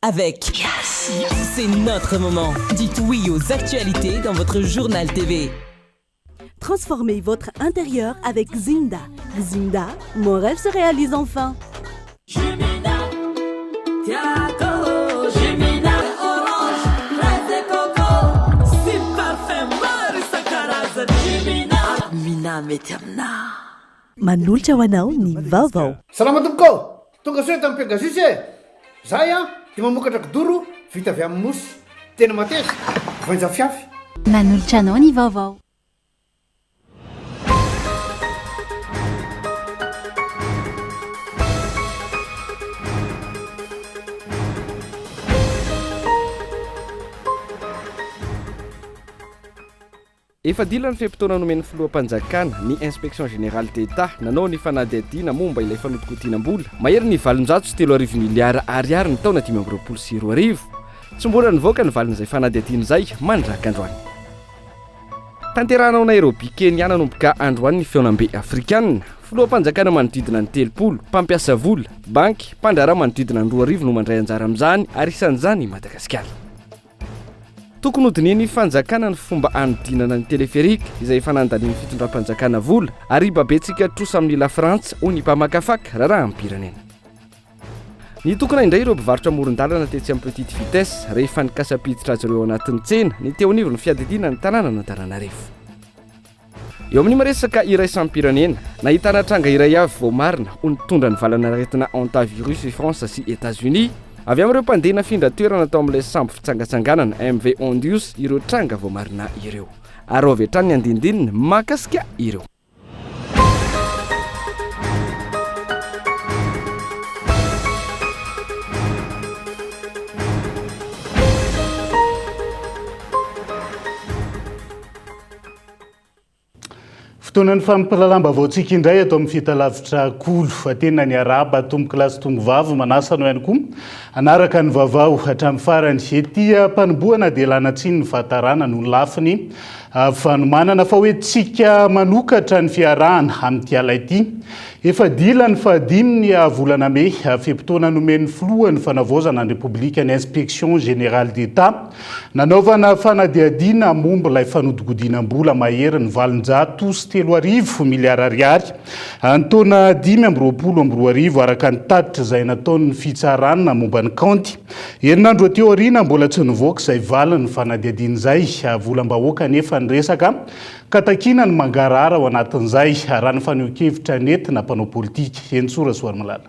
avec. C'est notre moment. Dites oui aux actualités dans votre journal TV. Transformez votre intérieur avec Zinda. Zinda, mon rêve se réalise enfin. Jumina, Tiago, Jumina, orange, fraise et coco, si parfum mari sakaraza, Jumina, Mina metamna. Manolotra ho anao ny vaovao. Salama tompoko, tonga soe tamin'ny Pegasus e. Zahay dia mamokatra kidoro vita avy amin'ny mosy. Tena mateza, voanja fiafy. Manolotra anao ny vaovao. Efa dilany fepitona nomen'ny filoham-panjakana ny inspection générale d'État nanao ny fanadihadiana momba ilay fanodikotiana-mbola mahery ny valonjato sy 3 miliara ariary ny taona 2024. Tsy mbola nivoaka ny valin'izay fanadihadiana izay mandraka androany. Tanterahana ao Nairobi, Kenya nanomboka androany ny feonam-be afrikanina. Filoham-panjakana manodidina ny 30, mpampiasa vola, banky, mpandrara manodidina ny 2,000 no mandray anjara amin'izany ary isan'izany Madagasikara. Tokony hodininy fanjakana ny fomba anodinana ny teleferika izay efa nandaliny fitondram-panjakana vola ary babetsika trosa amin'ny la Frantsa ho ny mpamakafaka raha ampiranena. Ny tokona indray ireo mpivarotra amoron-dalana tetsy amin'ny petite vitesse rehefa nikasapiditra azy ireo anatin'ny tsena ny teo anivo ny fiadidina ny tanàna Antananarivo. Eo amin'ny maresaka iraisampirenena nahitana tranga iray avy vao marina ho nitondra ny valanaretina antivirus i France sy États-Unis. Avy amin'ireo mpandeha nafindra toerana tao amin'ilay sambo fitsangatsanganana MV Ondius ireo tranga vao marina ireo. Ary avy hatrany ny andindininy makasika ireo. Fotoanan'ny fampalalam-ba vaotsika indray atao amin'ny fitalavitra kolo atena ny araba tomboky lasy tongo vavo manasa no ihany koa anaraka ny vavao hatramin'ny farany etia mpanomboana dia lanatsiny ny fahatarana no lafiny fanomanana fa hoe tsika manokatra ny fiarahana amin'ity ala ity. Efa dilany fahadimy ny volana May fepitona nomen'ny filohan'ny fanavaozana ny Repoblika ny Inspection Générale d'État nanaovana fanadihadiana momba ilay fanodikodinam-bola mahery ny valonjato sy 3 miliara ariary antaona 2024 araka ny tatitra izay nataon'ny fitsarana momba ny kaonty. Herinandro ateo aoriana mbola tsy nivoaka izay valiny fanadihadiana izay volam-bahoaka nefa niresaka katakina ny mangarara ao anatin'izay raha ny faneho-kevitra nentina mpanao politika. Ensora Soarmalala.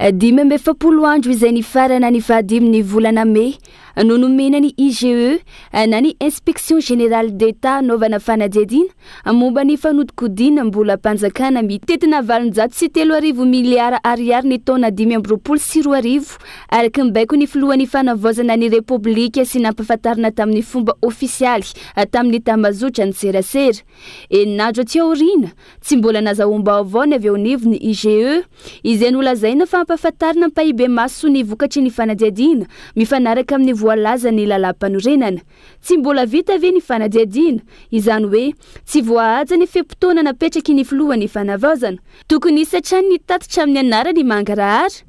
10 andro izay ny farana ny vahadimy volana May no nomena ny IGE na ny Inspection Générale d'État naovana fanadihadiana momba ny fanodikodina mbola mpanjakana mitetina valonjato sy 3 miliara ariary ny taona 2024 araka mibaiko ny filohan'ny fanavaozana ny Repoblika sy nampahafantarana tamin'ny fomba ofisialy tamin'ny tambazotra ny serasera. Eninandro aty aoriana tsy mbola nazahoam-baovao ny avy ao anivo ny IGE izay nolazaina fa ampahafantarana mpahibe maso ny vokatry ny fanadihadiana mifanaraka amin'ny voalaza ny lalam-panorenana. Tsy mbola vita ve ny fanadihadiana, izany hoe tsy voahaja ny fepitona napetraky ny filohan'ny fanavaozana. Tokony hisatrany ny tatitra amin'ny anarany mangarahara.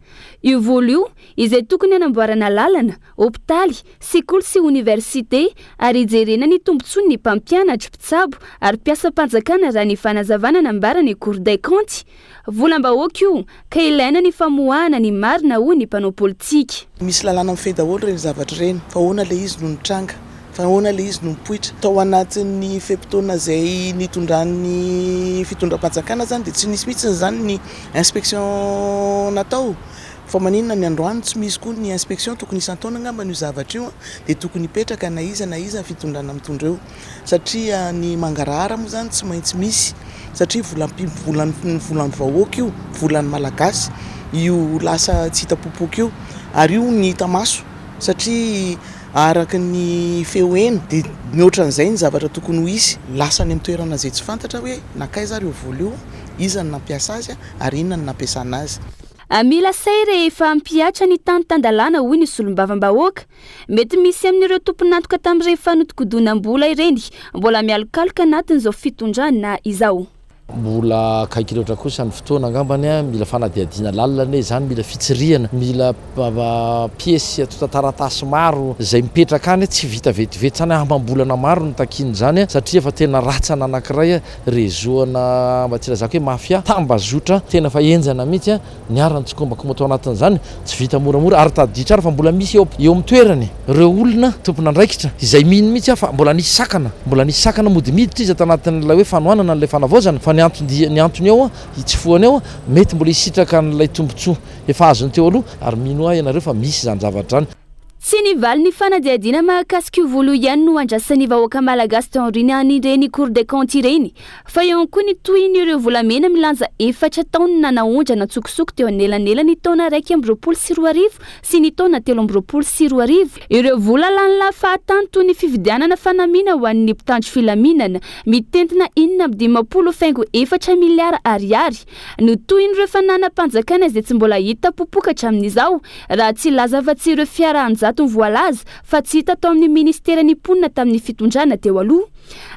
Io vola io izay tokony hanamboarana lalana, hopitaly, sekoly sy université ary hijerena ny tombontsoa ny mpampianatra, mpitsabo ary mpiasa-panjakana raha ny fanazavana nambara ny Cour des comptes. Volam-bahoaka io ka ilaina ny famoahana ny marina ho ny mpanao politika. Misy lalàna mifehy daholo ireny zavatra ireny, fa ahoana ilay izy no nitranga, fa ahoana ilay izy no nipoitra. Tao anatin'ny fepitona izay nitondran'ny fitondram-panjakana zany dia tsy nisy mihitsy zany ny inspection natao. Fa maninona ny androany tsy misy koa ny inspection tokony isan-taona ngamba ny zavatra io dia tokony hipetraka na iza fitondrana mitondra eo satria ny mangarahara moa zany tsy maintsy misy satria volan'ny vahoaka io, volan'ny malagasy io lasa tsy hita popoka io ary io ny hita maso satria araka ny feoeny dia mihoatra an'izay ny zavatra tokony ho isy lasa ny amin'ny toerana izay tsy fantatra hoe nakaiza ary io vola io, iza ny nampiasa azy ary inona ny nampiasana azy. Mila say rehefa ampiatra ny tany-tandalana hoy ny solombavam-bahoaka mety misy amin'ireo tompon'antoka tamin'ireny fanodikodonam-bola ireny mbola mialokaloka anatin'izao fitondrana izao. mbola kaiky loatra kosa ny fotoana angambany a mila fanadiadiana lalina zany mila fitsiriana mila piesy ato tantaratasy maro zay mipetraka any tsy vita vetivety zany ambambolana maro ny takiny zany satria fa tena ratsana anankiray rezoana mbatsirazaka hoe mafia tambazotra tena fa enjana mihitsy niarany tsikombako moto anatin'izany tsy vita moramora ary tadidio tsara fa mbola misy eo amin'ny toerany reo olona tompona andraikitra izay mino mihitsy fa mbola nisy sakana mody miditra izy ato anatin'ilay hoe fanohanana n'ilay fanavozana fa ny antony eo tsy foany eo mety mbola hisitraka n'ilay tombontsoa efa azony teo aloha ary mino ahy ianareo fa misy zany zavatra zany tsy nivaly ny fanadiadiana mahakasiky volo ihany no andrasan'ny vahoaka malagasy tao aoriany ireny cour des comptes ireny fa eo koa ny tohiny ireo volamena milanja 4 taona nanaondra natsokosoko teo anelanelany taona 2024 sy ny taona 2024 ireo vola lany lafahatany toy ny fividianana fanamina ho an'ny mpitandro filaminana mitentina 4 miliara ariary no tohiny ireo fananam-panjakana izay tsy mbola hita popokatra amin'izao raha tsy lazafa-tsy ireo fiara-anjata voalaza fa tsy hita tao amin'ny ministera ny ponina tamin'ny fitondrana teo aloha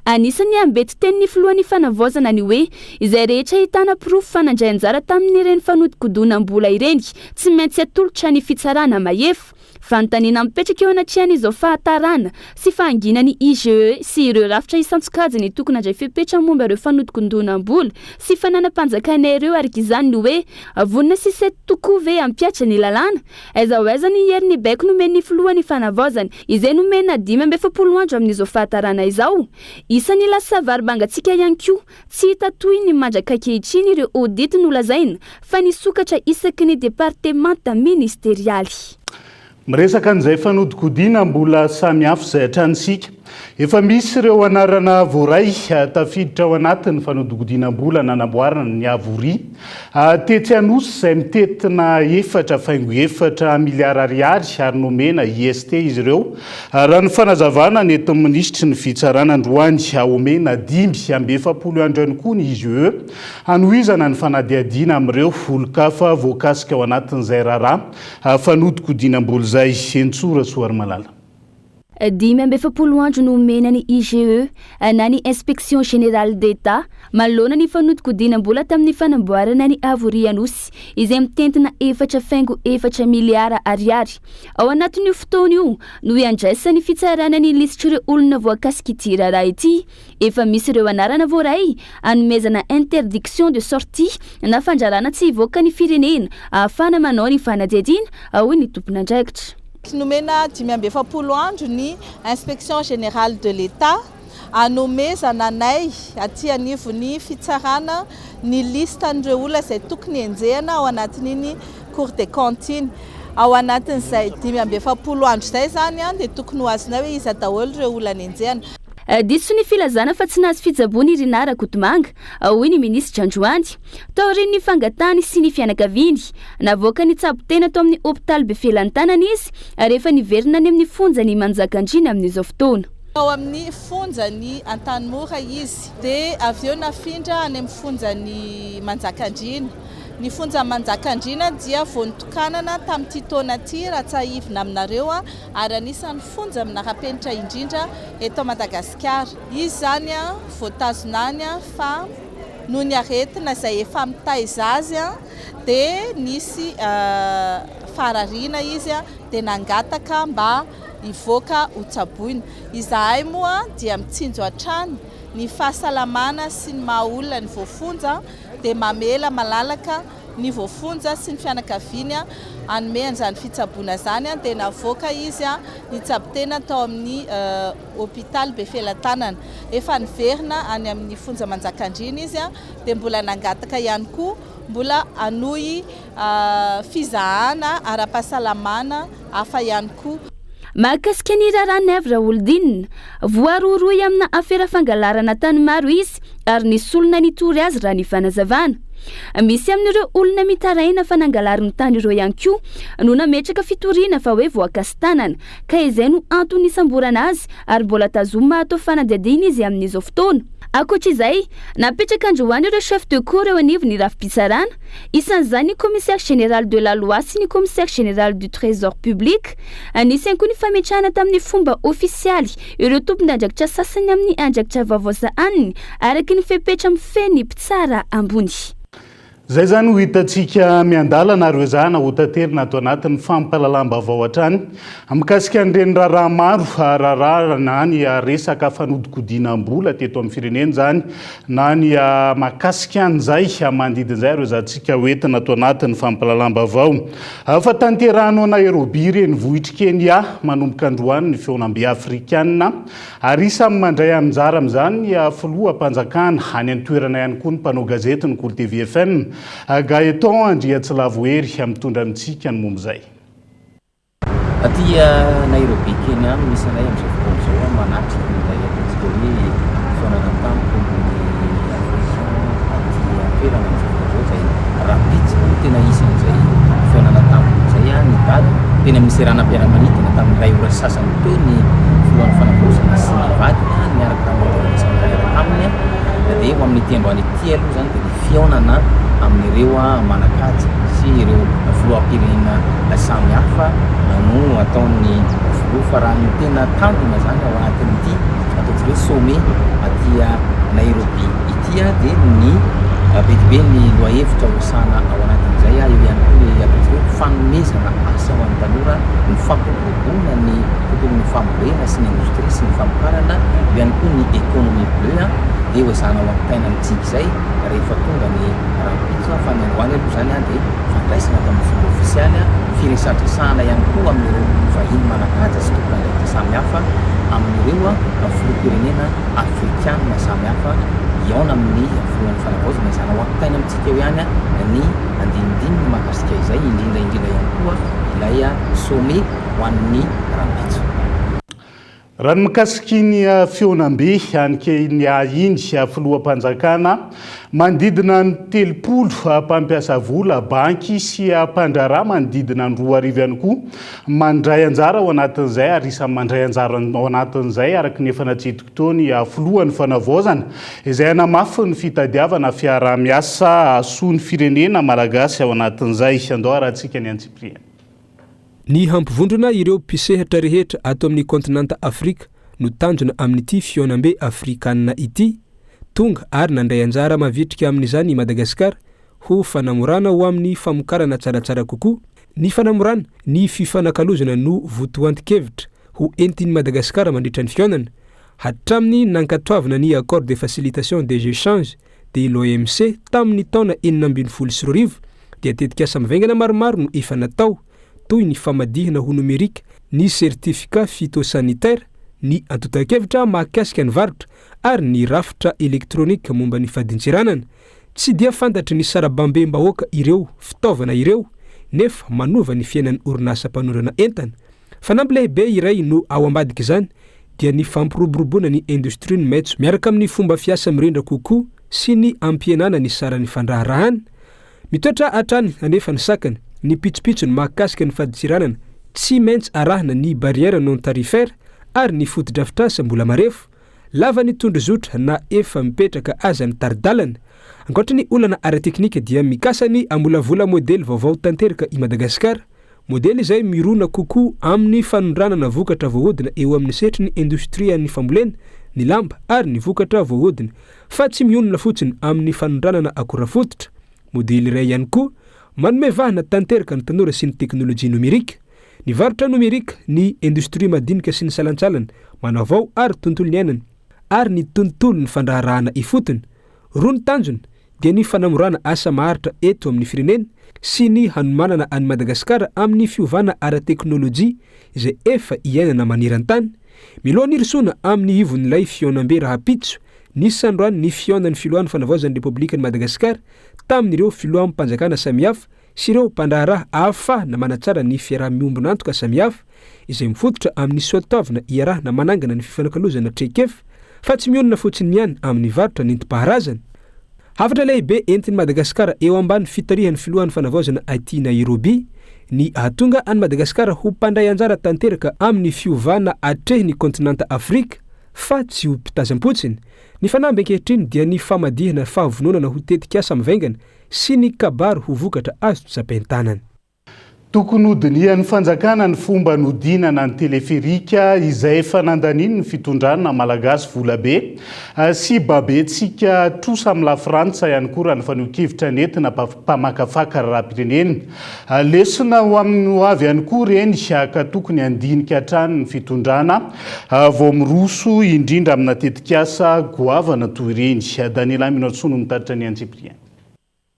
anisany ambety tenin'ny filohan'ny fanavozana ny hoe izay rehetra hitana pirofo fanandray anjara tamin'ireny fanodikodonam-bola ireny tsy maintsy atolotra ny fitsarana mahefa fanontaniana mipetraka eo anatrihan'izao fahatarana sy fahanginany IGE sy ireo rafitra isantsokajiny tokony andray fepetra momba ireo fanodikondonam-bola sy fananam-panjakana ireo araka izany ny hoe vonina sisety tokoa ve ampiatra ny lalàna aiza ho aiza ny herin'ny baiko nomen'ny filohan'ny fanavozana izay nomena 5 andro amin'izao fahatarana izao isan'ny lasa varibangatsika ihany koa tsy hita toy ny mandraka ankehitriny ireo audity nolazaina fa nisokatra isaky ny departemanta ministerialy miresaka an'izay fanodikodina mbola samy hafa izay hatranisika efa misy ireo anarana voaray tafiditra ao anatin'ny fanodikodinam-bola nanamboarana ny avoria tetsy anosy izay mitetina 4.4 miliara ariary ary nomena IST izy ireo raha ny fanazavana ny eto minisitry ny fitsarana androany omena 5.7 andro ihany koa ny IGE hanohizana ny fanadiadiana amin'ireo olo-kafa voakasika ao anatin'izay raharaha fanodikodinam-bola zay Entsora Soarymalala 5 andro no menany IGE na ny inspection générale d'État malona ny fanodikodinam-bola tamin'ny fanamboarana ny avoria anosy izay mitentina 4.4 miliara ariary ao anatin'io fotoana io no iandraisany fitsarana ny lisitra ireo olona voakasika ity raharaha ity efa misy ireo anarana voaray anomezana interdiction de sortie na fandrarana tsy hivoaka ny firenena ahafana manao ny fanadiadiana hoy ny tompona andraikitra nomena 5 andro ny inspection générale de l'État anomezana nay aty anivony fitsarana ny listan'ireo olona izay tokony enjehana ao anatin'iny cour des comptes ao anatin'izay 5 andro izay zany dia tokony ho azona hoe iza daholo ireo olona enjehana diso ny filazana fa tsy nahazo fijabony Rinara Kotomanga hoy ny ministra Androany tao rin'ny fangatany sy ny fianakaviany navoaka ny tsabo-tena tao amin'ny hôpital Befelantanana izy rehefa niverina any amin'ny fonjany Manjakandriana amin'izao fotoana ao amin'ny fonjany Antanimora izy dia avy eo nafindra any amin'ny fonjany Manjakandriana ny fonja Manjakandriana dia voantokanana tamin'ity taona ity raha tsy ahivina aminareo ary anisan'ny fonja minara-penitra indrindra eto Madagasikara izy zany voatazonany fa noho ny aretina izay efa mitaiza azy dia nisy farariana izy dia nangataka mba hivoaka ho tsaboina izahay moa dia mitsinjo hatrany ny fahasalamana sy ny mahaolona ny voafonja dia mamela malalaka ny voafonja sy ny fianakaviana anome an'izany fitsaboana zany dia navoaka izy ny tsabo-tena tao amin'ny hôpital Befelantanana efa niverina any amin'ny fonja Manjakandriana izy dia mbola nangataka ihany koa mbola anohy fizahana ara-pahasalamana hafa ihany koa mahakasika ny raharaha Nèvre Raoldine voaroaroy amina afera fangalarana tany maro izy ary nisolona nitory azy raha ny fanazavana misy amin'ireo olona mitaraina fa nangalariny tany ireo ihany koa no nametraka fitoriana fa hoe voakasitanana ka izay no antony isamborana azy ary mbola tazoma atao fanadiadiana izy amin'izao fotoana Akoatr'izay, napetraka androany ireo chef de cour eo anivony ny rafi-pitsarana, isan'izany ny commissaire général de la loi sy ny commissaire général du trésor public. Anisany koa ny fametrahana tamin'ny fomba ofisialy ireo tompon'andraikitra sasany amin'ny andraikitra vaovao aniny araky ny fepetra mifeny mpitsara ambony. Zay zany ho hitantsika miandalana ary zana ho tanterina ato anatin'ny fampahalalam-baovao hatrany mikasika an'ireny raharaha maro raharaha na ny resaka fanodinkodinam-bola teto amin'ny firenena zany na ny makasika an'izay manodidin'izay ary zantsika hoentina ato anatin'ny fampahalalam-baovao. Fa tanterahano Nairobi ireny vohitra Kenya manomboka androany ny feonam-be afrikanina ary samy mandray anjara amin'izany ny filoham-panjakana any an-toerana ihany koa ny mpanao gazety ny Cool TV FM. Gaeton Andriatsilavohery mitondra amintsika ny momba izay. Aty Nairobi Kenya misy anay amin'izay fotoana izao manatitra ilay ataontsika hoe fihaonana tampoka ny africain aty toerana amin'izay fotoana izao izay rapitsy tena isan'izay fihaonana tampoka izay ny dady tena misy ranam-piaramanidina tamin'ny ray ora sasany teo ny filohan'ny fanavozana sy ny vadina niaraka tamin'ny taminy dia eo amin'ny tiandroany ity aloha zany dia ny fihaonana amin'ireo manakatsy sy ireo filoham-pirenena samy hafa no ataon'ny filoha fa raha ny tena tandrona zany ao anatin'ity ataontsika hoe sommet aty Nairobi ity dia ny betibe ny loahevitra hosana ao anatin'izay eo ihany koa ny ataontsika hoe fanomezana asa ho an'ny tanora ny fampirobona ny tontolon'ny fambolena sy ny indostria sy ny famokarana eo ihany koa ny économie bleu dia hoezana ao am-taina amintsika izay rehefa tonga ny rampitso fa ny androany aloha zany dia fandraisana tamin'ny fomba ofisialy firesadresahana ihany koa amin'ireo vahiny manakaja sy tompon'andraikitra samy hafa amin'ireo filoham-pirenena afrikanina samy hafa iaona amin'ny filohan'ny fanavaozana izana ao am-taina amintsika eo ihany ny andinindininy mahakasika izay indrindra ihany koa ilay sommet ho an'ny rampitso. Raha ny mikasiky ny feonam-be any iny filoham-panjakana manodidina ny 30 mpampiasa vola banky sy mpandraharaha manodidina ny 2 arivo ihany koa mandray anjara ao anatin'izay ary isany mandray anjara ao anatin'izay araky ny efa natsitiko teo ny filohan'ny fanavaozana izay hanamafy ny fitadiavana fiaraha-miasa soa ny firenena malagasy ao anatin'izay andao arahantsika ny Antsipriana. Ny hampivondrona ireo mpisehatra rehetra ato amin'ny kontinanta Afrika no tanjona amin'ity fihaonam-be afrikanina ity tonga ary nandray anjara mavitrika amin'izany Madagasikara ho fanamorana ho amin'ny famokarana tsaratsara kokoa. Ny fanamorana ny fifanakalozana no votoantikevitra ho entin'ny Madagasikara mandritra ny fihaonana hatramin'ny nankatoavana ny accord de facilitation des échanges de l'OMC tamin'ny taona 2014 dia tetika asa mivengana maromaro no efa natao toy ny famadihana ho numerika, ny certificat phytosanitaire, ny antotan-kevitra mahakasika ny varotra ary ny rafitra elektronika momba ny fadintsiranana. Tsy dia fantatry ny sarabambe-mbahoaka ireo fitaovana ireo nefa manova ny fiainan'ny orinasa mpanondrana entana. Fanamby lehibe iray no ao ambadika izany dia ny fampiroboroboana ny industrie ny maitso miaraka amin'ny fomba fiasa mirindra kokoa sy ny ampienana ny saran'ny fandraharahana. Mitoetra hatrany anefa ny sakana ny pitsopitsony mahakasika ny faditsiranana tsy maintsy arahana ny barrière non tarifaire ary ny fotodrafitrasa mbola marefo lava ny tondrozotra na efa mipetraka aza ny taridalana. Ankoatra ny olana ara-teknika dia mikasany amolavola modely vaovao tanteraka i Madagasikara. Modely izay mirona kokoa amin'ny fanondranana vokatra voahodina eo amin'ny setry ny industria ny fambolena, ny lamba ary ny vokatra voahodina fa tsy mionona fotsiny amin'ny fanondranana akora fototra. Modely iray ihany koa manome vahana tanteraka ny tanora sy ny teknolojia numerika. Ny varotra numerika, ny industria madinika sy ny salantsalana manavao ary tontolo ny ainana ary ny tontolo ny fandraharahana ifotony. Roa ny tanjona dia ny fanamorana asa maharitra eto amin'ny firenena sy ny hanomanana any Madagasikara amin'ny fiovana ara-teknolojia izay efa iainana maneran-tany. Miloha nirisoana amin'ny ivon'ilay fihaonam-be rahapitso nisy androany ny fihaonan'ny filohan'ny fanavaozan'ny Repoblikan'i Madagasikara tamin'ireo filohan'ny mpanjakana samihafa sy ireo mpandraharaha ahafahana manatsara ny fiaraha-miombona antoka samihafa izay mifototra amin'ny soatavina iarahana manangana ny fifanakalozana traikefa fa tsy mionona fotsiny ihany amin'ny varotra nentim-paharazana. Hafatra lehibe entin'i Madagasikara eo ambany fitarihan'ny filohan'ny fanavaozana aty Nairobi ny ahatonga any Madagasikara ho mpandray anjara tanteraka amin'ny fiovana atrehiny kontinanta Afrika fa tsy ho mpitazam-potsiny Ny fanamby ankehitriny dia ny famadihana fahavononana ho tetika asa mivaingana sy ny kabary ho vokatra azo tsapain-tanana. Tokony hodinian'ny fanjakana ny fomba nodinana ny teleferika izay efa nandaniny ny fitondrana malagasy volabe sy babetsika trosa amin'ny lafrantsa ihany koa raha ny faneho-kevitra nentina mpamakafaka rahapirenena. Lesona ho amin'ny ho avy ihany koa reny ka tokony andinika hatrany ny fitondrana vao miroso indrindra amina tetikasa goavana toy ireny. Daniela Minotsono mitaritra ny Antsipriana.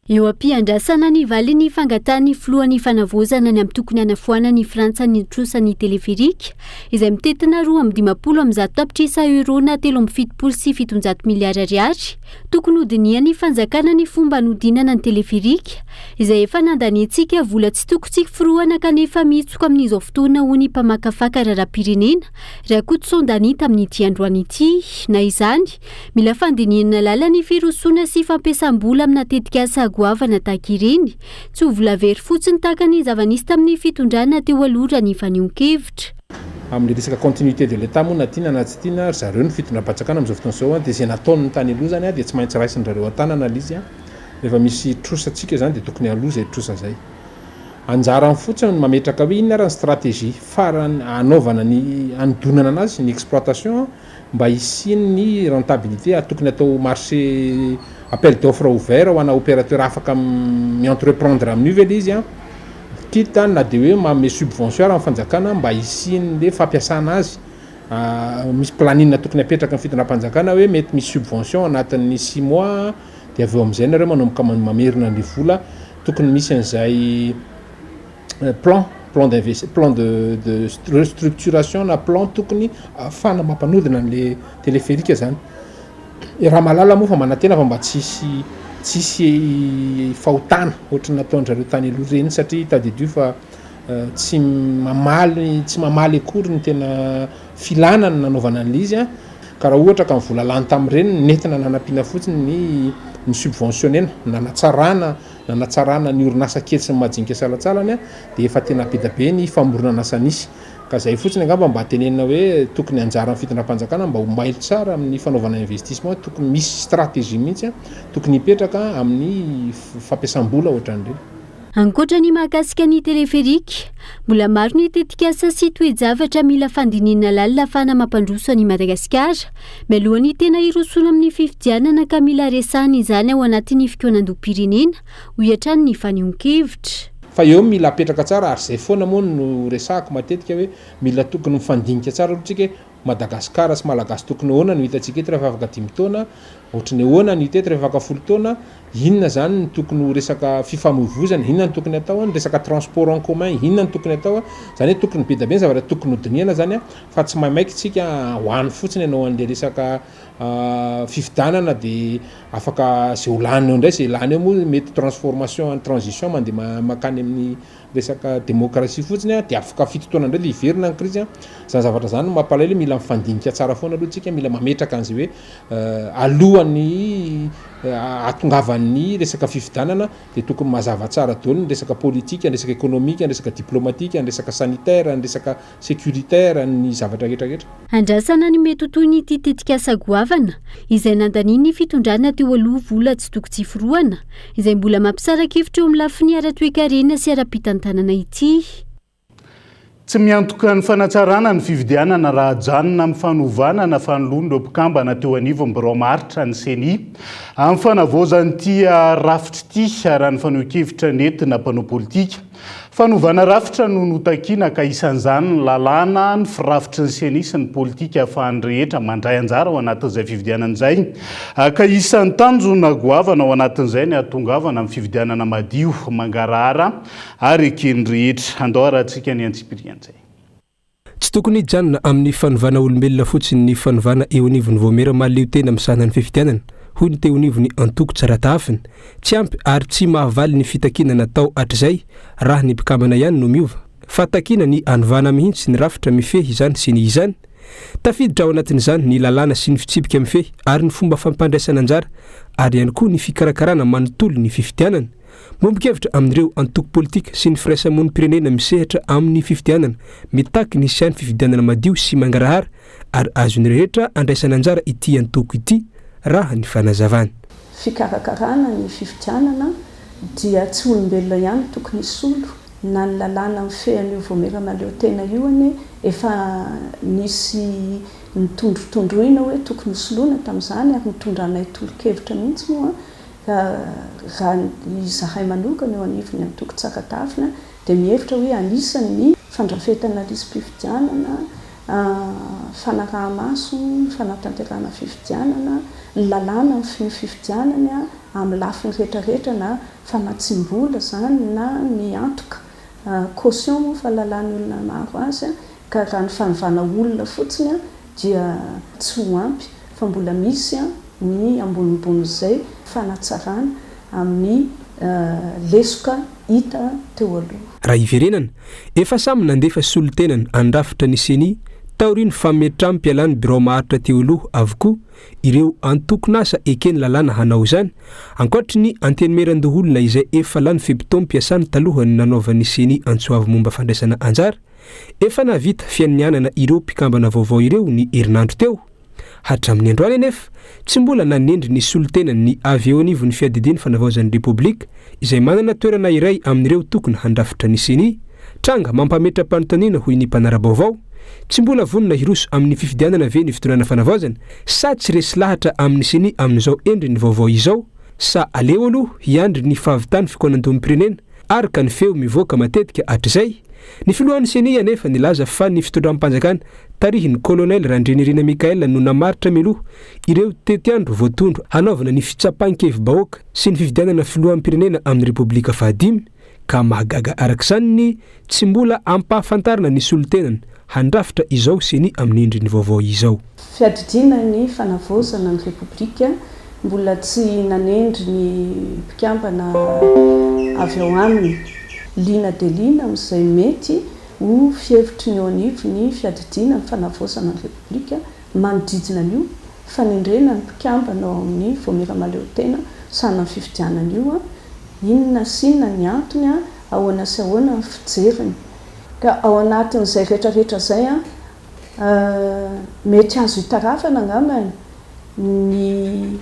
Eo ampiandrasana ny valiny fangatany filohan'ny fanavozana ny amin'ny anafoana ny Frantsa ny trosany teleferika izay mitetina 2.50 tapitrisa euro na 3.70 sy 700 miliara ariary. Tokony hodinian'ny fanjakana ny fomba nodinana ny teleferika izay efa nandanitsika vola tsy tokontsika firohana kanefa mitsoka amin'izao fotoana ho ny mpamakafaka rahapirenena raha Kotsondani tamin'ity androany ity. Na izany mila fandiniana lalany firosoana sy fampiasam-bola amina tetikasa goavana tahak'ireny tsy ho vola very fotsiny tahaka ny zava-nisy tamin'ny fitondrana teo aloha ny faneho-kevitra. Amin'ny resaka continuité de l'état moa na tiana na tsy tiana zareo ny fitondram-patsakana amin'izao fotoana izao dia izay nataony tany aloha zany dia tsy maintsy raisin'ireo an-tanana izy rehefa misy trosatsika zany dia tokony aloha zay trosa zay. Anjarany fotsiny mametraka hoe inona ny stratégie farany anaovana ny anodonana anazy ny exploitation mba hisiny ny rentabilité tokony atao marché appel d'offre ouvert ho ana opérateur afaka mi-entreprendre amin'io ve izy quitte na dia hoe manome subvention amin'ny fanjakana mba hisiny le fampiasana azy. Misy planina tokony apetraka ny fitondram-panjakana hoe mety misy subvention anatin'ny 6 mois dia aveo amin'izay nareo manomboka mamerina ny vola tokony misy an'izay plan de restructuration na plan tokony afana mampanodina an'le teleferika zany. Raha malala moa fa manantena fa mba tsisy fahotana ohatry nataon'zareo tany aloha reny satria tadidio fa tsy mamaly akory ny tena filanana nanaovana an'izy ka raha ohatra ka ny vola lany tamin'ireny nentina nanampiana fotsiny ny subventionnena nanatsarana ny orinasa kely sy ny majinika salatsalany dia efa tena be ny famoronana asa nisy. Ka zay fotsiny angamba mba tenenina hoe tokony anjara ny fitondram-panjakana mba ho mailo tsara amin'ny fanaovana investissement tokony misy stratégie mihitsy tokony hipetraka amin'ny fampiasam-bola ohatran'ireny. Ankoatra ny mahakasika ny teleferika, mbola maro ny tetikasa sy toe-javatra mila fandiniana lalina ahafahana mampandroso any Madagasikara. Mialohan'ny tena hirosona amin'ny fifidianana ka mila resahana izany ao anatin'ny fikoanan-dom-pirenena ho hiatrany ny faneho-kevitra. Fa eo mila apetraka tsara ary zay foana moa no resahako matetika hoe mila tokony mifandinika tsara ohatsika Madagasikara sy Malagasy tokony hoana no hitantsika eto rehefa afaka 10 taona ohatrany hoana no hita eto rehefa afaka 10 taona inona zany ny tokony ho resaka fifamoivoizana inona ny tokony atao ny resaka transport en commun inona ny tokony atao zany hoe tokony be da be ny zavatra tokony hodiniana zany fa tsy maimaiky tsika hoany fotsiny ianao an'le resaka fifidanana dia afaka zay ho lany eo indray zay lany eo moa mety transformation en transition mandeha makany amin'ny resaka démocratie fotsiny dia afaka fitotoana indray dia hiverina ny crise zany zavatra zany mampalahelo mila mifandinika tsara foana aloha tsika mila mametraka an'izay hoe alohany atongavan'ny resaka fifidanana dia tokony mazava tsara daholo ny resaka politika, ny resaka ekonomika, ny resaka diplomatika, ny resaka sanitaire, ny resaka sécuritaire, ny zavatra rehetrarehetra. Andrasana ny mety toy ny ity tetikasa goavana izay nandaniny fitondrana teo aloha vola tsy tokotsy firohana izay mbola mampisara-kevitra eo amin'ny lafiny ara-toe-karena sy ara-pitantanana ity. Tsy miantoka ny fanatsarana ny fividianana raha janona amin'ny fanovana fanoloana ireo mpikambana teo anivo Mbiromaritra ny Seni amin'ny fanavozan'ity rafitra ity raha ny faneho-kevitra nentina mpanao politika. Fanovana rafitra no notakiana ka isan'izany ny lalàna ny firafitry ny Seni sy ny politika ahafahany rehetra mandray anjara ao anatin'izay fividianana izay. Ka isan'ny tanjona goavana ao anatin'izay ny atongavana amin'ny fividianana madio mangarahara ary ekeny rehetra. Andao rahantsika ny Antsipiriana izay. Tsy tokony hijanona amin'ny fanovana olombelona fotsiny ny fanovana eo anivon'ny voamera mahaleo tena amin'ny sahanany fifidianana. Hoy ny teo anivony antoko tsara tafiny, tsy ampy ary tsy mahavaly ny fitakina natao hatr'izay raha ny mpikambana ihany no miova. Fa takina ny anovana mihitsy ny rafitra mifehy izany sy ny izany. Tafiditra ao anatin'izany ny lalàna sy ny fitsipika mifehy ary ny fomba fampandraisana anjara ary ihany koa ny fikarakarana manontolo ny fifidianana. Mombon-kevitra amin'ireo antoko politika sy ny firaisamonim-pirenena misehatra amin'ny fifidianana mitaky ny siany fifidianana madio sy mangarahara ary azo ny rehetra andraisana anjara ity antoko ity raha ny fanazavany. Fikarakarana ny fifidianana dia tsy olombelona ihany tokony isolo na ny lalàna mifehan'io vomera maleo tena io ane efa nisy mitondrotondroina hoe tokony isoloana tamin'izany ary mitondranay tolo-kevitra mihitsy moa raha izahay manokana eo anivony amin'ny toko-tsakatafina dia mihevitra hoe anisan'ny fandrafetana lisy-pifidianana fanaraha-maso fanatanterana fifidianana ny lalàna ny fifidianana amin'ny lafiny rehetrarehetra na famatsim-bola zany na ny antoka caution moa fa lalàny olona maro azy ka raha ny fanovana olona fotsiny dia tsy ho ampy fa mbola misy ny ambonimbony izay fanatsarana amin'ny lesoka hita teo aloha. Raha iverenana efa samy nandefa solotenany andrafitra ny seni taoriny fametra ampialany birao maharitra teo aloha avokoa ireo antokonasa ekeny lalàna hanao izany ankoatra ny antenimeran-doholona izay efa lany febitao mpiasany talohany nanaovany seni antsoavy momba fandraisana anjara efa navita fianianana ireo mpikambana vaovao ireo ny herinandro teo hatramin'ny androany anefa tsy mbola nanendry ny solotenany ny avy eo anivon'ny fiadidiny fanavaozan'ny repoblika izay manana toerana iray amin'ireo tokony handrafitra ny seni tranga mampametra-panontaniana hoy ny mpanara-baovao tsy mbola vonona hiroso amin'ny fifidianana ve ny fitonana fanavaozana sa tsy resy lahatra amin'ny seni amin'izao endry ny vaovao izao sa aleo aloha hiandry ny fahavitany fikoanan-doam-pirenena araka ny feo mivoaka matetika hatr'izay ny filohan'ny seni anefa nilaza fa ny fitondram-panjakana tarihin'ny kolonel Randrenirina Mikaela no namaritra miloha ireo tetiandro voatondro hanaovana ny fitsapan-kevy-bahoaka sy ny fifidianana filohan'ny-pirenena amin'ny repoblika fahadimy ka mahagaga arak'izany ny tsy mbola ampahafantarana ny solotenany handrafitra izao seni amin'ny endriny vaovao izao. Fiadidina ny fanavaozana ny repoblika mbola tsy nanendry ny mpikambana avy ao aminy lina de lina amin'izay mety ho fihevitry ny eo anivo ny fiadidina ny fanavaozana ny repoblika manodidina an'io fanendrena ny mpikambana ao amin'ny vomera maleo tena sana ny fifidianana io inona sinona ny antony ahoana sy ahoana ny fijeriny ka ao anatin'izay rehetrarehetra zay mety azo hitarafana angambany ny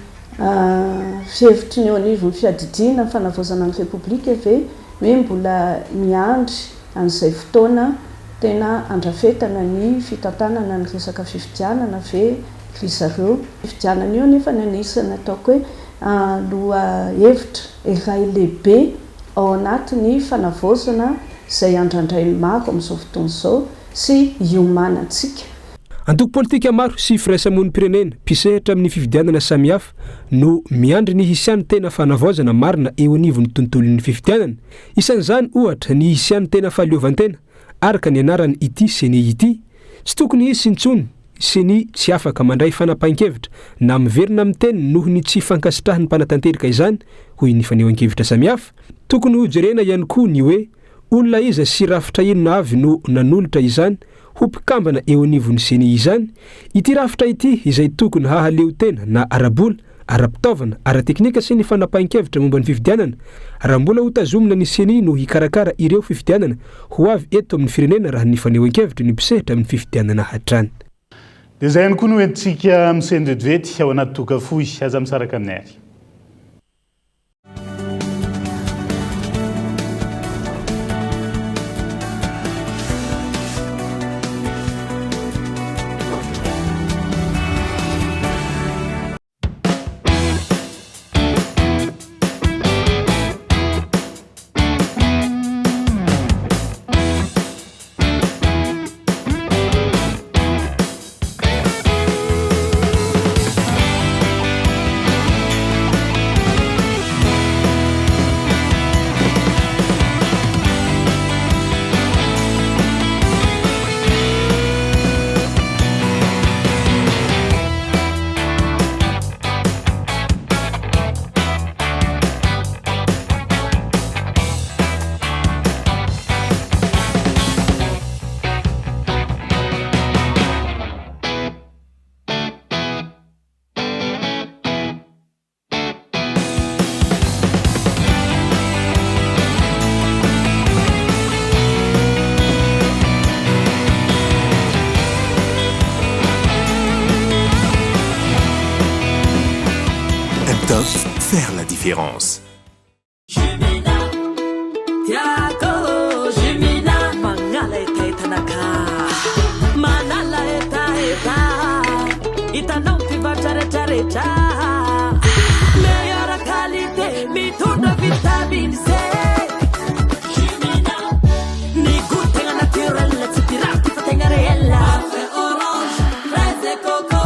fihevitry ny eo anivon'ny fiadidina ny fanavaozana ny repoblika ve hoe mbola miandry an'izay fotoana tena andrafetana ny fitantanana ny resaka fifidianana ve ry zareo fifidianana io nefa ny anisany ataoko hoe loha hevitra iray lehibe ao anatin'ny fanavaozana izay andrandrainy maro amin'izao fotoana izao sy iomanantsika. Antoko politika maro sy firaisamonim-pirenena mpisehatra amin'ny fifidianana samihafa no miandry ny hisiany tena fanavaozana marina eo anivon'ny tontolon'ny fifidianana isan'izany ohatra ny hisiany tena fahaleovantena araka ny anarany ity seni ity tsy tokony izy sintsony seni tsy afaka mandray fanapahan-kevitra na miverina amin'ny teny noho ny tsy fankasitrahan'ny mpanatanteraka izany hoy ny fanehoan-kevitra samihafa tokony ho jerena ihany koa ny hoe olona iza sy rafitra inona avy no nanolotra izany ho mpikambana eo anivon'ny seni izany ity rafitra ity izay tokony hahaleo tena na arabola ara-pitaovana ara-teknika sy ny fanapahan-kevitra momba ny fifidianana raha mbola ho tazomina ny seni no hikarakara ireo fifidianana ho avy eto amin'ny firenena raha ny fanehoan-kevitra ny mpisehatra amin'ny fifidianana hatrany. Dia izay ihany koa no entintsika amin'ny sendvetivety ao anaty tokafoy aza misaraka aminay ary. Top, faire la différence. Jumina, tiako, Jumina, mangala etaitanaka, manala etaeta, itanao pivacharecharecha, meilleure qualité, mitunda vitamine C. Jumina, ni goûter naturel, tirati fatenga reella. Parfait orange, fraise et coco,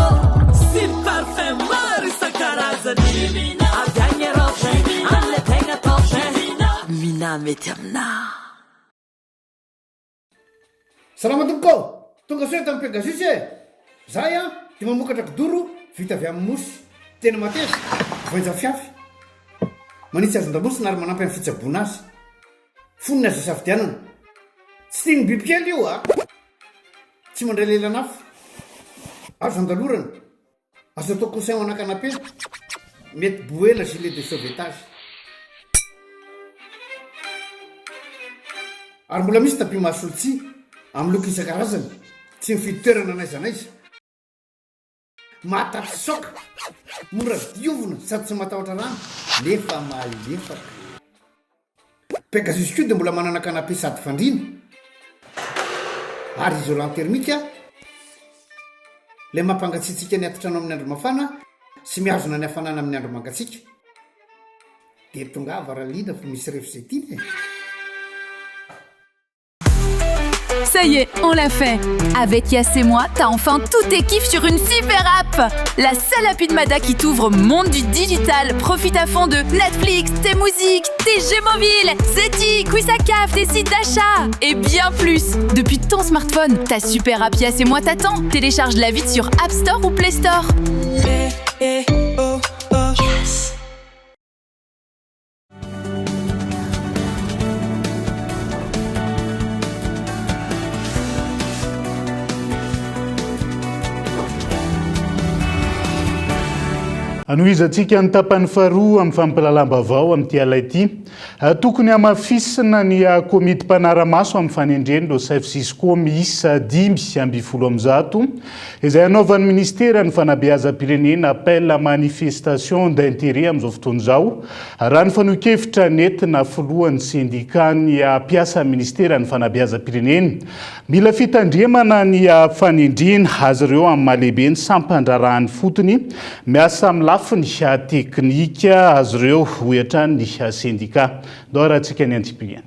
si parfait marisa caraza. Jumina, avviagnero, alle tenga toche, mina metamna. Salama tompoko, tonga soa tamin'ny Pegasus e. Zahay dia mamokatra kidoro vita avy amin'ny mosy. Tena mateza, voenja fiafy. Manitsy azon-damosina ary manampy amin'ny fitsaboana azy. Fonina azy safidianana. Tsy tiany bibikely io tsy mandray lelanafo. Azo andalorana. Azo atao coussin ao anakanapé. Mety boela gilet de sauvetage. Ary mbola misy tapis masolotsia amin'ny loko isan-karazany, tsy mifidy toerana n'aiza n'aiza. Mahatapy soka, mora diovina sady tsy matahotra rano, nefa malefaka. Pegasus koa dia mbola manana canapé sady fandriana ary isolant thermique, ilay mampangatsiatsika ny atotrano amin'ny andro mafana sy mihazona ny hafanana amin'ny andro mangatsiaka. Dia tonga avaraliana fa misy refizetiana. Ça y est, on l'a fait. Avec Yass et moi, t'as enfin tous tes kiffs sur une super app. La seule appli de Mada qui t'ouvre au monde du digital. Profite à fond de Netflix, tes musiques, tes jeux mobiles, Zeti, Quizzacaf, tes sites d'achat et bien plus. Depuis ton smartphone, ta super app Yass et moi t'attend. Télécharge-la vite sur App Store ou Play Store. Yes. Anohizantsika ny tapany faharoa amin'ny fampalalam-bavao amin'ity ala ity. Tokony hamafisina ny komity mpanara-maso amin'ny fanendreny do SAFSISCO miisa 500 izay anaovan'ny ministera ny fanabeazam-pirenena appel à manifestation d'intérêt amin'izao fotoana izao. Raha ny fanohikevitra nentina filohan'ny syndicat ny mpiasa ministera ny fanabeazam-pirenena. Mila fitandremana ny fanendrena azy ireo amin'ny mahalehibe ny sampandrarahany fotony miasa amin'ny lafiny teknika azy ireo ohatra ny syndicat. Doratsika ny antipigana.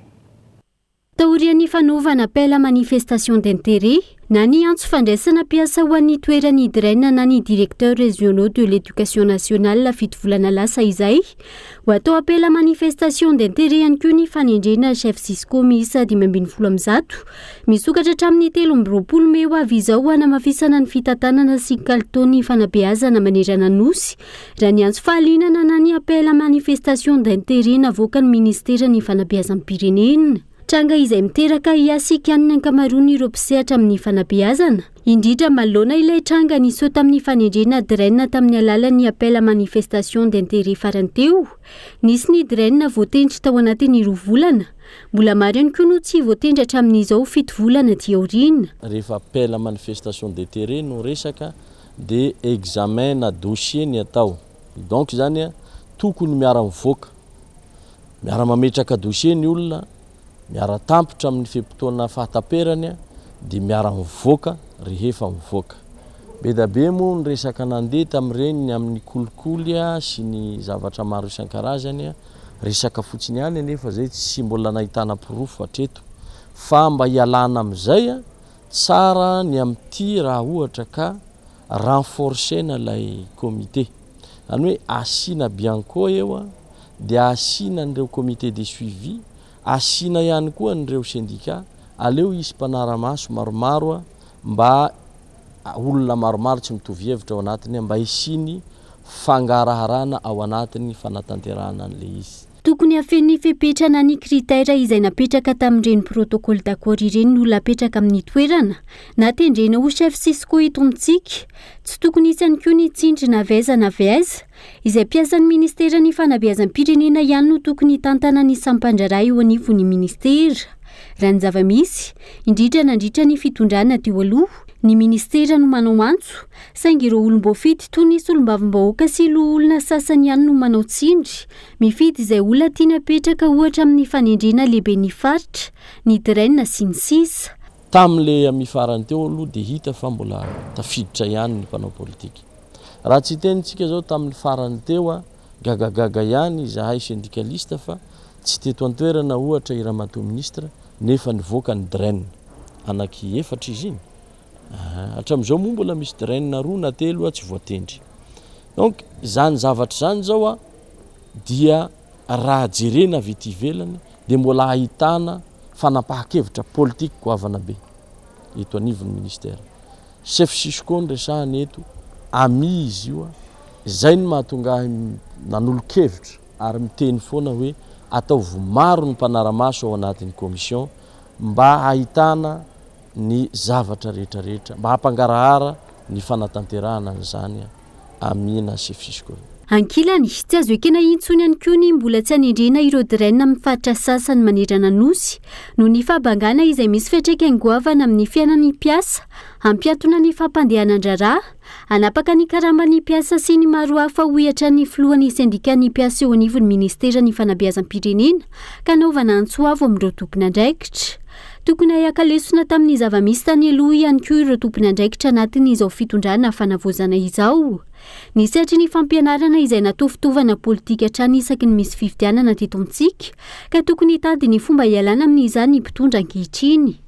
Taorian'ny fanaovana appel à manifestation d'intérêt na ny antso fandraisana mpiasa ho an'ny toerany idirenina na ny directeurs régionaux de l'éducation nationale fito volana lasa izay ho atao appel à manifestation d'intérêt ihany koa ny fanendrena SAFSISCO miisa 520 misokatra hatramin'ny 13 Mey ho avy izao hanamafisana ny fitantanana sy kalitao fanabeazana manerana nosy raha ny antso fahalinana na ny appel à manifestation d'intérêt navoaka ny ministera ny fanabeazam-pirenena. Tranga izay miteraka iasika ny ankamaroany ireo mpisehatra amin'ny fanabeazana. Indrindra malona ilay tranga niseho tamin'ny fanendrena direnina tamin'ny alalan'ny appel à manifestation d'intérêt farany teo. Nisy ny direnina voatendry tao anatin'ny 2 volana. Mbola maro ihany koa no tsy voatendry hatramin'izao 7 volana ety aoriana. Rehefa appel à manifestation d'intérêt no resaka dia examen na dossier ny atao. Donc zany tokony miara mivoaka. Miara mametraka dossier ny olona, miara tampotra amin'ny fepotona fahataperany dia miara mivoaka rehefa mivoaka. Be da be moa ny resaka nandeha tamin'ireny amin'ny kolikoly sy ny zavatra maro isan-karazany resaka fotsiny ihany nefa zay tsy mbola nahitana pirofo hatreto. Fa mba hialana amin'izay tsara ny amin'ity raha ohatra ka renforcena lay comité. Any hoe asina bianco eo dia asina an'ireo comité de suivi, asina ihany koa an'ireo syndicat, aleo isy mpanara-maso maromaro mba olona maromaro tsy mitovy hevitra ao anatiny mba isiny fangaraharana ao anatin'ny fanatanterahana an'le izy. Tokony afen'ny fepetrana ny kritera izay napetraka tamin'ireny protocole d'accord ireny no lapetraka amin'ny toerana na tendrena ho SAFSISCO eto amintsika. Tsy tokony isany koa ny tsindrina avaiza na avaiza izay mpiasan'ny ministera ny fanabeazam-pirenena ihany no tokony tantana ny sampandraray eo anivon'ny ministera. Raha ny zava-misy, indrindra nandritra ny fitondrana teo aloha, Ny ministera no manao antso saingy ireo olom-boafidy toy nisy olombavim-bahoaka sy olona sasany ihany no manao tsindry mifidy izay olona tiana petraka ohatra amin'ny fanendrina lehibe ny faritra ny draine sy ny sisa. Tamin'le amifarany teo aloha dia hita fa mbola tafiditra ihany ny mpanao politika. Raha tsy tenitsika zao tamin'ny farany teo a gagagaga ihany zahay syndikalista fa tsy teto antoerana ohatra iramatoa ministra nefa nivoaka ny draine anaky efatra izy iny. Hatram'izao moa mbola misy draine roa na telo tsy voatendry. Donc zany zavatra zany zao a dia raha jerena avy ety ivelany dia mbola ahitana fanapahan-kevitra politika goavana be eto anivon'ny ministera. Chef Sisco resahany eto ami izy io zay ny mahatonga nanolo-kevitra ary miteny foana hoe ataovy maro ny mpanaramaso ao anatin'ny commission mba ahitana ny zavatra rehetrarehetra mba hampangarahara ny fanatanterahana an'izany amina Chef Sisco. Ankilany tsy azo ekena intsony ihany koa ny mbola tsy hanendrena ireo draine amin'ny faritra sasany manerana nosy no ny fabangana izay misy fiantraikany goavana amin'ny fiainan'ny mpiasa hampiatona ny fampandehanan-draharaha hanapaka ny karambany mpiasa sy ny maro hafa ohatra ny filohan'ny syndikan'ny mpiasa eo anivon'ny ministera ny fanabeazam-pirenena ka naovana antsoavo amin'ireo tompony andraikitra. Tokony ahiakalesona tamin'ny zavamisy tany aloha ihany koa ireo tompony andraikitra anatin'izao fitondrana fanavozana izao. Ny setry ny fampianarana izay natovitovana politika hatrany isaky ny misy fifidianana teto amintsika ka tokony hitady ny fomba hialana amin'izany ny mpitondra ankehitriny.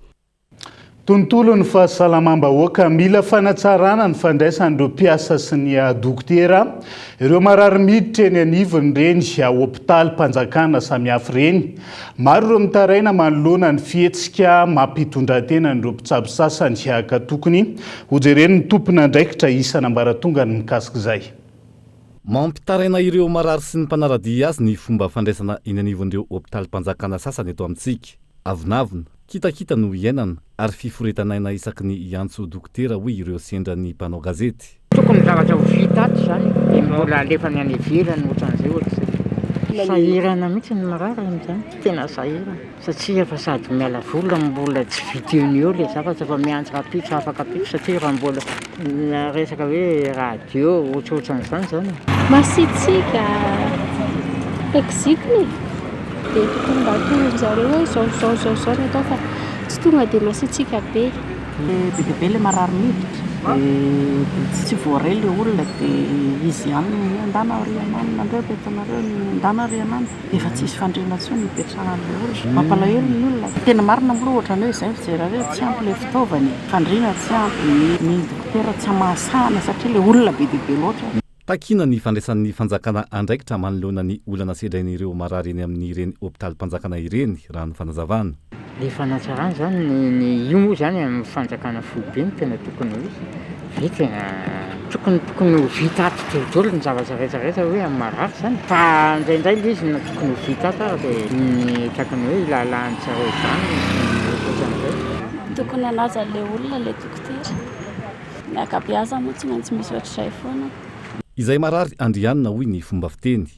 Tontolo ny fahasalamam-bahoaka mila fanatsarana ny fandraisan'ireo mpiasa sy ny dokotera ireo marary miditra eny anivony reny hopitaly mpanjakana samihafa reny. Maro ireo mitaraina manoloana ny fihetsika mampitondra-tena n'ireo mpitsabo sasany ka tokony hojereny ny tompony andraikitra isan'ambaratonga ny mikasika izay. Mampitaraina ireo marary sy ny mpanaradia azy ny fomba fandraisana eny anivon'ireo hopitaly mpanjakana sasany eto amintsika. Avinavina kitakita no iainana ary fiforetanaina isaky ny antso dokotera hoy ireo sendra ny mpanao gazety. Tokony zavatra ho vita ato zany dia mbola alefany any ivelany ohatran'izay ohatry sahirana mihitsy ny marary amin'izany tena sahirana satria efa sady miala vola mbola tsy vidiny eo le zavatra fa miantso rapitra afaka apitra satria raha mbola resaka hoe radio ohatrohatran'izany zany. Masitsika exitiny dia tokony mba tonga zareo hoe zao ny atao fa tsy tonga dia masitsika be. Bebe le marary miditra tsy voaray le olona dia izy ihany andana rianany nandreo betanareo andana rianany efa tsisy fandrena tsony mipetrahan'le olona mampalahelo ny olona. Tena marina mbola ohatrany hoe izay fijerareo tsy ampy le fitaovany fandriana tsy ampy ny dokotera tsy hamasahana satria le olona be dia be loatra. Takina ny fandraisan'ny fanjakana andraikitra manoloana ny olana sedrain'ireo marary eny amin'ireny hopitaly mpanjakana ireny raha ny fanazavana. Le fanatsarana zany ny io moa zany amin'ny fanjakana foibe ny tena tokony hoe vita tokony ho vita ato daholo ny zavatra rehetrarehetra hoe amin'ny marary zany fa indraindray le izy tokony ho vita ato ary dia ny takony hoe ilalany tsareo zany ohatran'izay. Tokony halaza le olona le dokotera ny akabeaza moa tsy maintsy misy ohatr'izay foana. Izay marary andrianina hoy ny fomba fiteny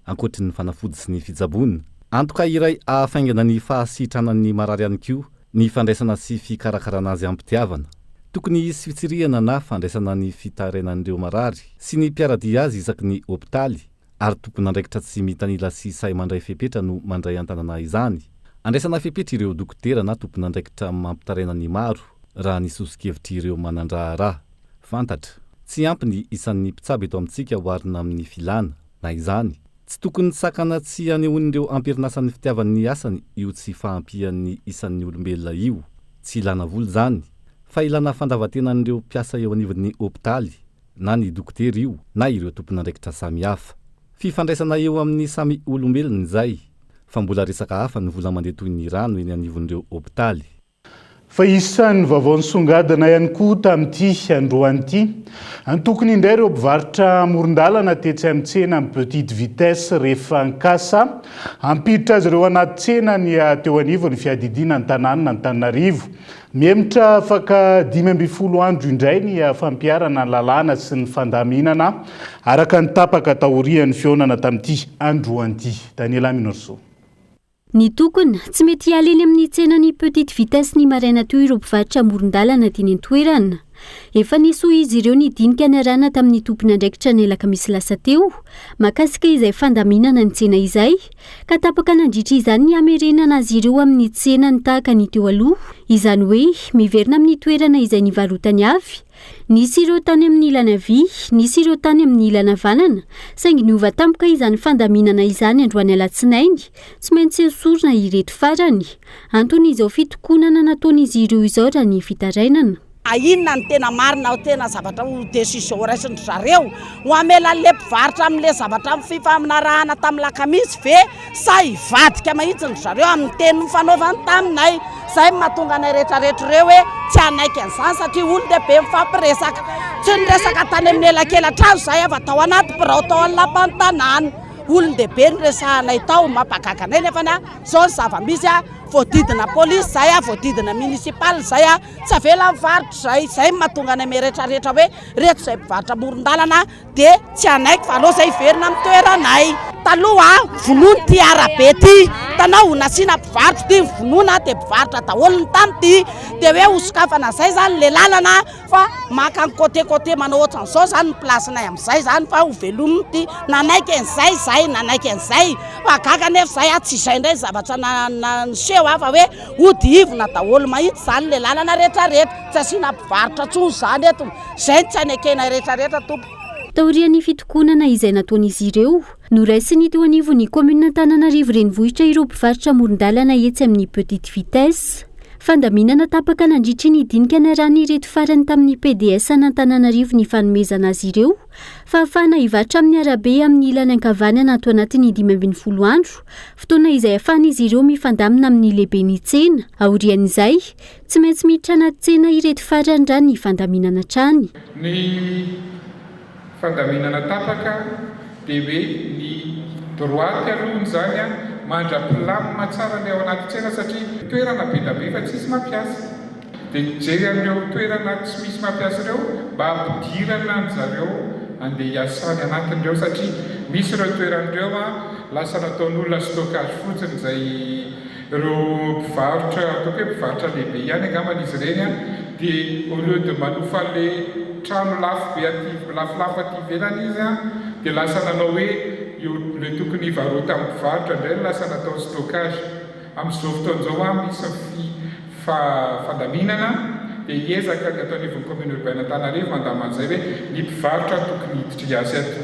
ankoatry ny fanafody sy ny fijabona. Antoka iray ahafaingana ny fahasitranan'ny marary ihany koa ny fandraisana sy fikarakarana azy ampitiavana. Tokony hisy fitsirihana na fandraisana ny fitarainan'ireo marary sy ny mpiaradia azy isaky ny hopitaly ary tompony andraikitra tsy mitanila sy say mandray fepetra no mandray antanana izany. Andraisana fepetra ireo dokotera na tompony andraikitra mampitaraina ny maro raha nisosikevitra ireo manandraharaha. Fantatra tsy ampy ny isan'ny mpitsabo eto amintsika hoarina amin'ny filana na izany. Tsy tokony sakana tsy anehoan'ireo amperinasany fitiavan'ny asany io tsy fahampian'ny isan'ny olombelona io. Tsy ilana voly zany fa ilana fandavantenan'ireo mpiasa eo anivon'ny hopitaly na ny dokotera io na ireo tompony andraikitra samihafa. Fifandraisana eo amin'ny samy olombelona izay fa mbola resaka hafa ny vola mandeha toy ny rano eny anivon'ireo hopitaly. Fa isan'ny vaovao nisongadina ihany koa tamin'ity androany ity antokony indray ireo mpivarotra amoron-dalana tetsy amin'ny tsena amin'ny petite vitesse rehefa ankasa hampiditra azy ireo anaty tsena ny teo anivony fiadidiana ny tanàna ny Antananarivo. Miemitra afaka 5 andro indray ny fampiarana ny lalàna sy ny fandaminana araka ny tapaka taorian'ny fionana tamin'ity androany ity. Daniela Minorso. Ny tokony tsy mety hiala eny amin'ny tsenany petite vitesse ny maraina teo ireo mpivarotra amoron-dalana tiany an-toerana. Efa niso izy ireo nidinika ny arana tamin'ny tompony andraikitra ny elaka misy lasa teo makasika izay fandaminana ny tsena izay ka tapaka nandritra izany ny hamerenana azy ireo amin'ny tsenany tahaka ny teo aloha, izany hoe miverina amin'ny toerana izay nivarotany avy. Nisy ireo tany amin'ny ilana havia, nisy ireo tany amin'ny ilana havanana, saingy niova tampoka izany fandaminana izany androany alatsinainy, tsy maintsy esorina ireto farany. Antony izao fitokonana nataon'izy ireo izao raha ny fitarainana. Inona ny tena marina o tena zavatra ho décision raisiny zareo ho amela le mpivarotra amin'le zavatra fifaminarahana tamin'ny lakamisy ve sa hivadika mahitsy ny zareo amin'ny teny fanaovany taminay. Zay mahatonga anay rehetrarehetra ireo hoe tsy anaiky an'izany satria olon-dehibe mifampiresaka. Tsy niresaka tany amin'ny elakelan-trazo zay avy atao anaty birao tao amin'ny lapan'ny tanàna. Olon-dehibe ny resahanay tao mampagaga anay nefa zao ny zava-misy voadidina polisy zay voadidina municipal zay tsy avela mivarotra zay mahatonga anay meretrarehetra hoe reto zay mpivarotra amoron-dalana de tsy anaiky fa aleo zay iverina amin'ny toeranay. Taloha vonoiny ty arabe ty, tanao nasiana mpivarotra ty vonoina de mpivarotra daholo ny tamity de hoe hosokafana zay zany le lalana fa maka ny côté manao ohatran'izao zany ny placenay amin'izay zany fa ho velominy ty nanaiky an'izay nanaiky an'izay fa gaga nefa zay tsy izay ndray zavatra niseho fa hoe hodivina daholo mahitsy zany le lalana rehetrarehetra tsy asiana mpivarotra tsony zany eto zay tsy anekena rehetrarehetra tompo. Taorian'ny fitokonana izay nataon'izy ireo noraisiny teo anivon'ny commune Antananarivo renivohitra ireo mpivarotra amoron-dalana etsy amin'ny petite vitesse. Fandaminana tapaka nandritra ny dinika ny arany ireto farany tamin'ny PDS n'Antananarivo ny fanomezana azy ireo fa ahafahana hivarotra amin'ny arabe amin'ny ilany ankavanana ato anatin'ny 12 andro, fotoana izay ahafahan'izy ireo mifandamina amin'ny lehibe ny tsena. Aorian'izay tsy maintsy miditra anaty tsena ireto farany raha ny fandaminana trany. Fandaminana tapaka dia hoe ny droity alohany zany mandra-pilamina tsara ny ao anaty tsena satria toerana be da be fa tsisy mampiasa. Dia mijery amin'ireo toerana tsy misy mampiasa ireo mba ampidirana ny zareo andeha hiasany anatin'ireo satria misy ireo toeran'ireo lasa nataon'olona stockage fotsiny zay ireo mpivarotra ataoko hoe mpivarotra lehibe ihany angambany izy ireny dia au lieu de manofa le trano lafo be lafolafo aty ivelany izy dia lasa nanao hoe le tokony varota amin'ny mpivarotra indray lasa natao stockage. Amin'izao fotoan'izao misy fandaminana dia hiezaka ny atao anivon'ny commune urbaine Antananarivo mandamina an'izay hoe ny mpivarotra tokony hiditra hiasa ato.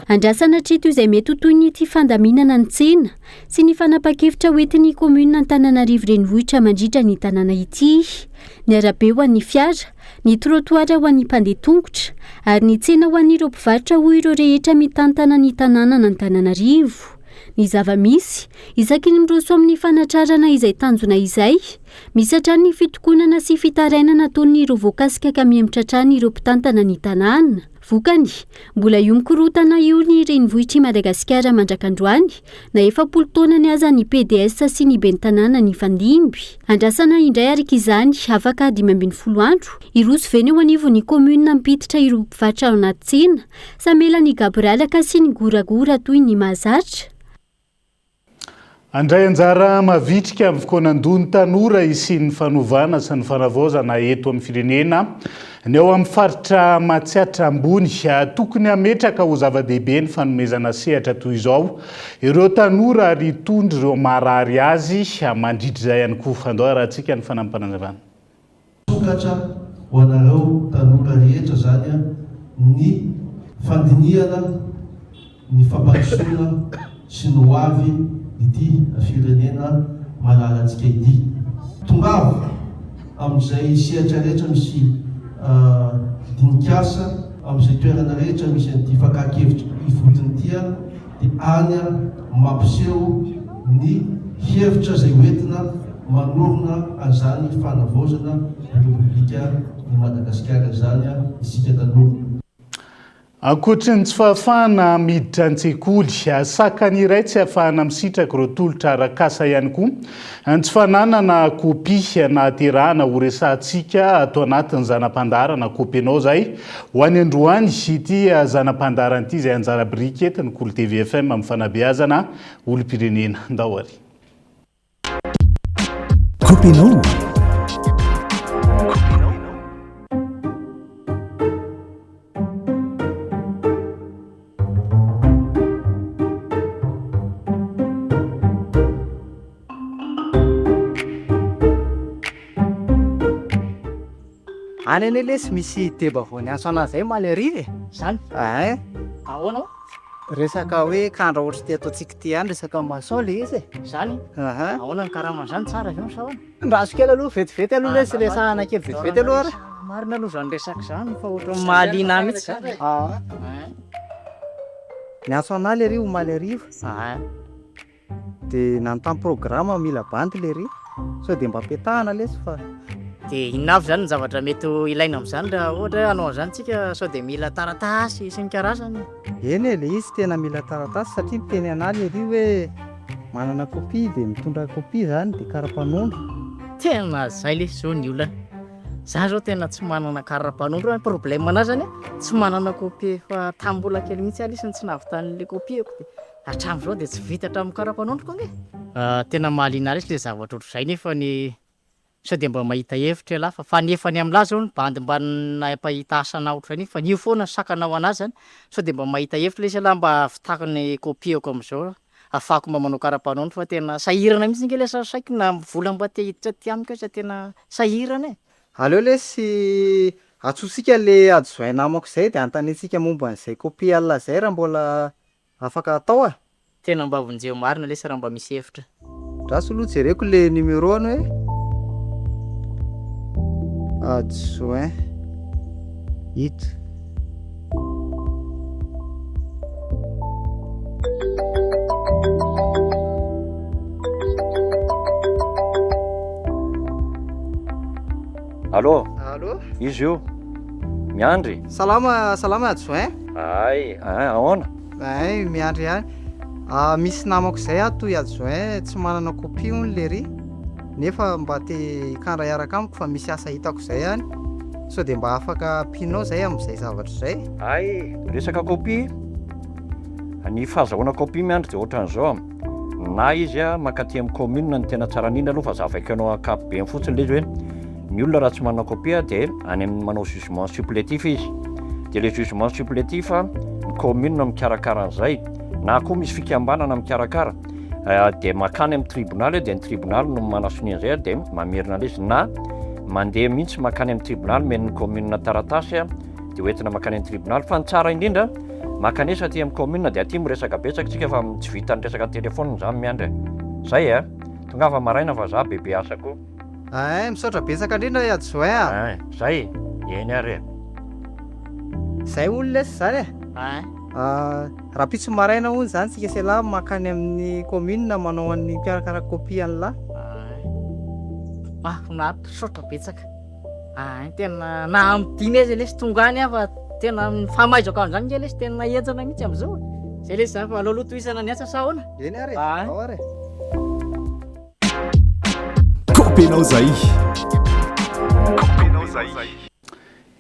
Andrasana trito izay mety ho toy ny ty fandaminana ny tsena sy ny fanapa-kevitra hoentin'ny commune Antananarivo renivohitra mandritra ny tanàna ity. Ny arabe ho an'ny fiara, ny trottoir ho an'ny mpandeha tongotra ary ny tsena ho an'ireo mpivarotra ho ireo rehetra mitantana ny tanàna n'Antananarivo. Ny zava-misy isaky ny miroso amin'ny fanatrarana izay tanjona izay, misy hatrany ny fitokonana sy fitarainana ataon'ireo voakasika ka mihemotra hatrany ireo mpitantana ny tanàna. Vokany, mbola io mikorotana io ny renivohitry Madagasikara mandrakandroany na efa 10 taona ny aza ny PDS sy ny ben'ny tanàna ny fandimby. Andrasana indray araka izany afaka 12 andro iroso veny eo anivon'ny commune nampiditra ireo mpivarotra ao anaty tsena samela ny gabralaka sy ny goragora toy ny mahazatra. Andray anjara mavitrika amin'ny fokoanandony tanora isin'ny fanovana sy ny fanavaozana eto amin'ny firenena ny ao amin'ny faritra Matsiatra ambony tokony hametraka ho zava-dehibe ny fanomezana sehatra toy izao ireo tanora ary tondry ireo marary azy mandritra izay ihany koa. Andao arahantsika ny fanampanazavana. Sokatra ho anareo tanora rehetra zany ny fandiniana ny fampandrosoana sy ny hoavy ity firenena malalantsika ity. Tongavo amin'izay sehatra rehetra misy dinikasa, amin'izay toerana rehetra misy an'ity fakakevitra ivodiny ity dia any mampiseho ny hevitra izay hoentina manorina an'izany fanavaozana Repoblika ny Madagasikara zany isika tanora. Ankoatra ny tsy fahafahana miditra an-tsekoly, sakany iray tsy ahafahana misitraka ireo tolotra arak'asa ihany koa. Ny tsy fananana kopy na terahana ho resahantsika atao anatin'ny zanam-pandarana kopy anao zay ho any androany ity zanam-pandarana ity izay anjara biriky etiny Kolo TVFM amin'ny fanabeazana olom-pirenena. Ndao ary. Copinot. Any anie lesy misy deba vao ny aso anazy zay malerie zany ahoana resaka hoe kandra ohatry ty ataontsika ty any resaka maçon le izy zany ahoana ny karama zany tsara avy sahoana raso kely aloha vetivety aloha lesy le sahana kely vetivety aloha ary marina aloha zany resaka zany fa ohatra mahaliana mihitsy zany ny aso anahy le ry ho maleriva dia nanontany programme mila bandy le ry sao dia mba petahana lesy fa dia inona avy zany ny zavatra mety ilaina amin'izany raha ohatra hoe hanao an'izany tsika sao dia mila taratasy sy ny karazany eny e le izy tena mila taratasy satria miteny anahy le ry hoe manana kopia dia mitondra kopia zany dia kara-panondro tena zay le zao ny olana za zao tena tsy manana kara-panondro problème anazy zany tsy manana kopia fa tambola kely mihitsy alisany tsy nahavitan'le kopiako dia hatramin'izao dia tsy vita hatramin'ny kara-panondroko ange tena mahaliana resy le zavatra ohatr'izay nefa ny sao dia mba mahita hevitra lafa fa nefany amin'lahy zao ny bandy mba nampahita asana ohatr'izay ny fa nio foana sakanao anazy zany sao dia mba mahita hevitra lesy lahy mba avitako ny kopiako amin'izao afahako mba manao kara-panondro fa tena sahirana mihitsy nge lesa saiko na vola mba te hiditra ty amiko sa tena sahirana e aleo lesy atsosika le adjoint namako zay dia antanetsika momba an'izay kopia alina zay raha mbola afaka atao tena mba vonjeo marina lesy raha mba misy hevitra raso aloha jereko le numéro any hoe adjoint hita Allô? Allô? Izy io miandry salama adjoint ay ahoana miandry ihany misy namako zay atoy adjoint tsy manana kopia ony le ry nefa mba te hikandra iaraka amiko fa misy asa hitako zay ihany sao dia mba afaka ampianao zay amin'izay zavatra zay ay resaka kopia ny fahazahoana kopia miandry dia ohatran'izao na izy makaty amin'ny commune ny tena tsara indrindra aloha fa zavaka anao akapobe fotsiny le izy hoe ny olona raha tsy manana kopia dia any amin'ny manao jugement supplétif izy dia le jugement supplétif ny commune mikarakara an'izay na koa misy fikambanana mikarakara dia makany amin'ny tribunal dia ny tribunal no manasony an'izay dia mamerina le izy na mandeha mihitsy makany amin'ny tribunal men'ny commune taratasy dia hoentina makany amin'ny tribunal fa ny tsara indrindra makanesa aty amin'ny commune dia aty miresaka betsaka tsika fa tsy vita ny resaka telefôna zany miandry zay tonga fa maraina fa za bebe asa koa misaotra betsaka indrindra adjoint zay eny ary zay olo lesy zany raha pitso maraina ony zany tsika se lahy makany amin'ny commune manao an'ny mpiarakara kopia anylahy nasotra betsaka tena na amidiny azy lesy tonga any fa tena famaizako an'izany nge lesy tena ejana mihitsy am'izao zay lesy zany fa aloaloha toisana ny asa sahoana eny ary Copinot zay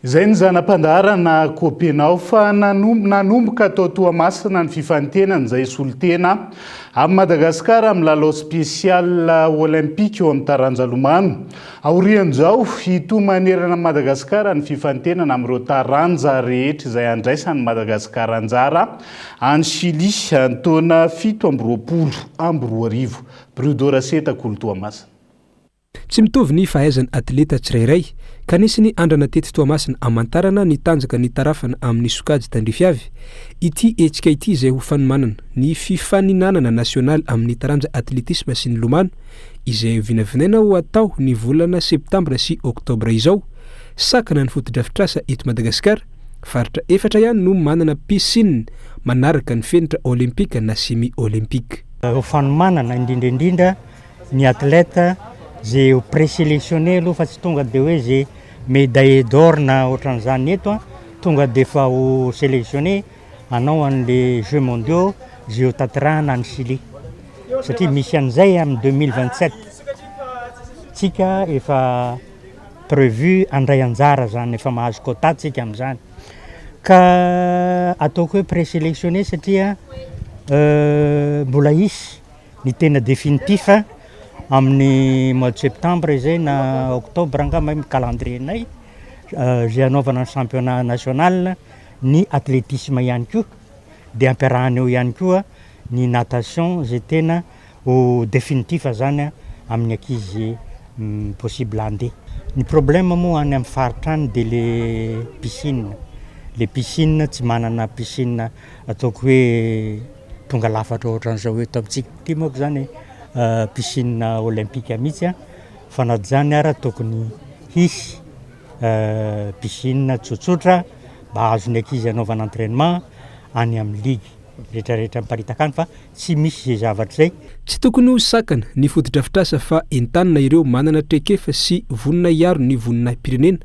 izay ny zanam-pandaharana Copinot fa nanomboka tao Toamasina ny fifantenana izay solitena amin'ny Madagasikara amin'ny lalao spécial olympique eo amin'ny taranjalomano aorian'izao ito manerana Madagasikara ny fifantenana amin'ireo taranja rehetra izay andraisan'ny Madagasikara anjara any Chili ny taona 7 Brodora Setakolo Toamasina. Tsy mitovy ny fahaizany atleta tsirairay kanisy ny andrana tety Toamasina amantarana ny tanjaka ny tarafana amin'ny sokajy tandrifiavy ity hetsika ity izay ho fanomanana ny fifaninanana nasionaly amin'ny taranja atletisme sy ny lomano izay vinavinaina ho atao ny volana septambra sy oktobra izao sakana ny fotodrafitrasa eto Madagasikara faritra efatra ihany no manana piscine manaraka ny fenitra olimpika na semi olimpika ho fanomanana indrindra ny atleta zay ho présélectionné aloha fa tsy tonga dia hoe zay médaille d'or na ohatran'izany eto tonga dia fa ho sélectionné hanao an'le jeux mondiaux zay ho tatirahana any Chili satria misy an'izay amin'ny 2027 tsika efa prévu andray anjara zany efa mahazo quota tsika amin'izany ka ataoko hoe présélectionné satria mbola isy ny tena définitif amin'ny mois de septembre zay na octobre angamba calendriernay zay anaovana ny championnat national ny athlétisme ihany koa dia ampiarahana eo ihany koa ny natation zay tena ho définitif zany amin'ny ankizy possible andeha. Ny problème moa any amin'ny faritra any de le piscine tsy manana piscine ataoko hoe tonga lafatra ohatran'izao eto amintsika ty moako zany piscine olympique mihitsy fa na zany ara tokony hisy piscine tsotsotra mba azony ankizy anaovana entraînement any amin'ny ligue rehetrarehetra miparitaka any fa tsy misy zay zavatra zay. Tsy tokony ho sakana ny fotodrafitrasa fa entanina ireo manana traikefa sy vonina iaro ny voninahim-pirenena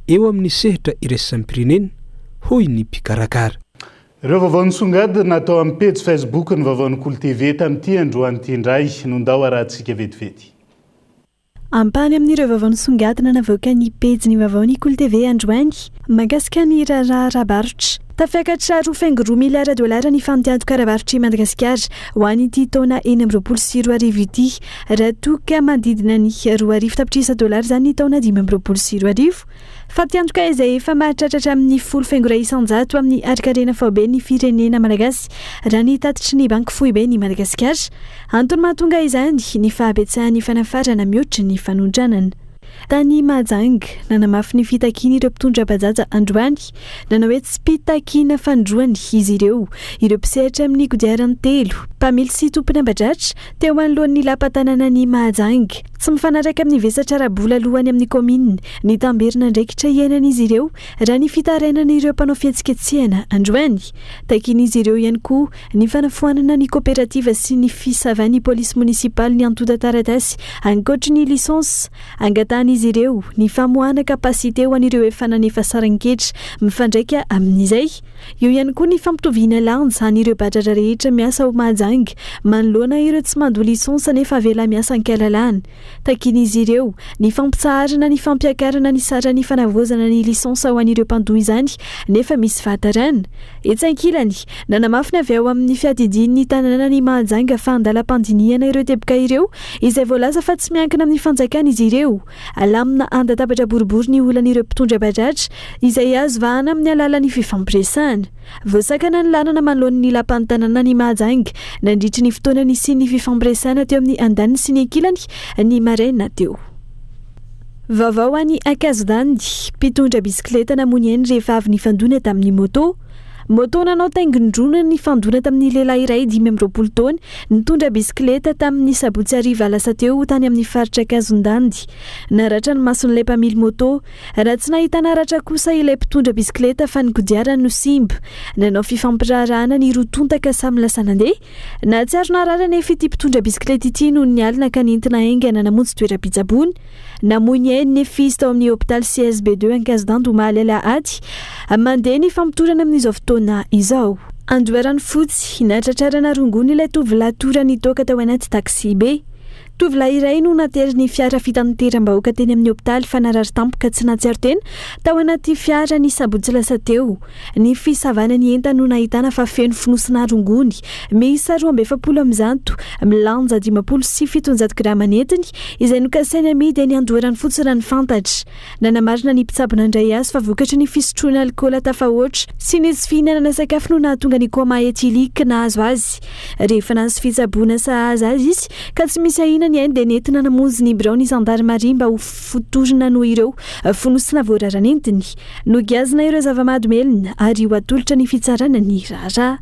eo amin'ny sehatra iraisam pirenena hoy ny mpikarakara. Ireo vaovao nisongadina natao amin'ny page Facebook ny vaovao Kolo TV tamin'ity androany indray nondao arahantsika vetivety. Ampany amin'ireo vaovao nisongadina navoaka ny page ny vaovao Kolo TV androany mahakasika ny raharaha-barotra. Tafiakatra $2 miliara ny fandianto-karavarotry i Madagasikara ho an'ity taona 2024 ity raha toka manodidina ny $2,000 zany ny taona 2024. Fatiantoka izay efa mahatratratra amin'ny $10,100 amin'ny arikarena faobe ny firenena malagasy raha ny tatitry ny banky foibe ny Madagasikara. Antony mahatonga izany ny fahabetsahan'ny fanafarana mihoatra ny fanondranana. Tany Mahajanga nanamafy ny fitakiana ireo mpitondra bajaja androany nanao hoe tsy mpitakiana fandroany izy ireo mpisehatra amin'ny kodiarany 3 mpamily sy tompona bajaja teo anoloan'ny lapan-tanàna ny Mahajanga tsy mifanaraka amin'ny vesatra rabola alohany amin'ny komina ny tamberina ndraikitra iainan'izy ireo raha ny fitarainana ireo mpanao fihetsiketsehana androany takian'izy ireo ihany koa ny fanafoanana ny kooperativa sy ny fisavany polisy munisipaly ny antota taratasy ankoatra ny lisansy angatany izy ireo ny famoahana kapasite ho an'ireo efa nanefa saran-ketra mifandraika amin'izay eo ihany koa ny fampitoviana lanja an'ireo bajaja rehetra miasa ao Mahajanga manoloana ireo tsy mandoa lisansy nefa avela miasa ankalalana takian'izy ireo ny fampitsaharana ny fampiakarana ny sarany fanavozana ny lisansy ao an'ireo mpandoha izany nefa misy vatarana etsankilany nanamafina avy ao amin'ny fiadidian'ny tanàna ny Mahajanga fa andalam-pandiniana ireo teboka ireo izay voalaza fa tsy miankina amin'ny fanjakana izy ireo alamina andatabatra boribory ny olan'ireo mpitondra bajaja izay azo vahana amin'ny alalan'ny fifampiresahana voasakana ny lanana manoloan'ny lapan'ny tanàna ny Mahajanga nandritry ny fotoanany sy ny fifampiresahana teo amin'ny andaniny sy ny ankilany ny maraina teo. Vaovao any Akazodany mpitondra bisikileta namony eny rehefa avy nifandona tamin'ny moto nanao taingindrona ny fandona tamin'ny lehilahy iray 20 taona nitondra bisikileta tamin'ny sabotsy hariva lasa teo tany amin'ny faritra Akazondany naratra ny mason'ilay mpamily moto raha tsy nahita naratra kosa ilay mpitondra bisikileta fa ny kodiarany no simba nanao fifampirarahana ny rotontaka samy lasa nandeha na tsy ary narara nefa ity mpitondra bisikileta ity noho ny alina ka nentina aingana namonjy toeram-pitsaboana namoy eny nefa izy tao amin'ny hôpitaly CSB2 Akazodany omaly alahady mandeha ny fampitorana amin'izao fotoana izao. Andoharany fotsy natratrarana rongony ilay tovolahy torany toaka tao anaty taxi be. Tovolahy iray no natery ny fiara fitateram-bahoaka teny amin'ny hôpitaly fa narary tampoka tsy natsiaro tena tao anaty fiara ny sabotsy lasa teo. Ny fisavana ny entana no nahitana fa feno finosina rongony miisa 270 milanja 50 sy 700 grama netiny izay nokasainy amidy eny Andoharany fotsy raha ny fantatra. Nanamarina ny mpitsabona indray azy fa vokatra ny fisotroana alikaola tafahoatra sy ny tsy fihinanana sakafo no nahatonga ny koma etilika nahazo azy. Rehefa nahazo fitsaboana sahaza azy izy ka tsy misy ahina ny eny dia nentina namonjy ny birao ny zandarmaria mba ho fotorina noho ireo fonosina voararana entiny nogazina ireo zava-mahadomelina ary ho atolotra ny fitsarana ny rara.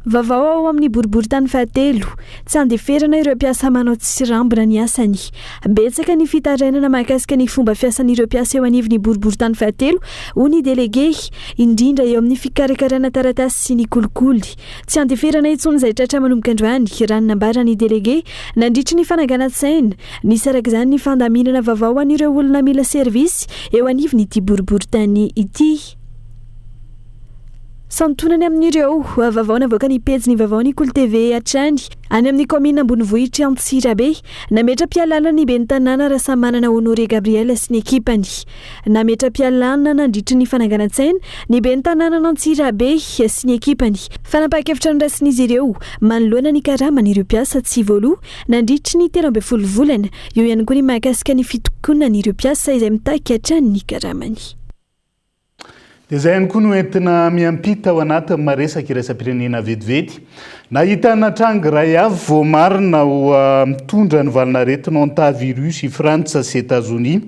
Vaovao ao amin'ny boribory tany fahatelo tsy andeferana ireo mpiasa manao tsy rambona ny asany betsaka ny fitarainana mahakasika ny fomba fiasan'ireo mpiasa eo anivon'ny boribory tany fahatelo ho ny delege indrindra eo amin'ny fikarakarana taratasy sy ny kolikoly tsy andeferana intsony izay tratra manomboka androany raha ny nambarany delege nandritry ny fanagana-tsaina nisy arak'izany ny fandaminana vaovao an'ireo olona mila servisy eo anivon'ity boribory tany ity. santonany amin'ireo vaovao navoaka ny pejy ny vaovao ny Kolo TV hatrany any amin'ny commune Ambonivohitra Antsirabe nametra-pialana ny ben'ny tanàna Rasamanana Honoré Gabriel sy ny ekipany. Nametra-pialana nandritry ny fananganan-tsaina ny ben'ny tanàna Antsirabe sy ny ekipany. Fanapakevitra nirasin'izy ireo manoloana ny karaman'ireo mpiasa tsy voaloha nandritry ny 12 volana. Eo ihany koa ny mahakasika ny fitokonan'ireo mpiasa izay mitaky hatrany ny karamany. Dia izay ihany koa no entina miampita ao anatin'ny maresaka iraisam-pirenena vetivety. Nahitana trango iray avy vao marina ho mitondra ny valinaretina Ontario Rusy, Frantsa sy États-Unis.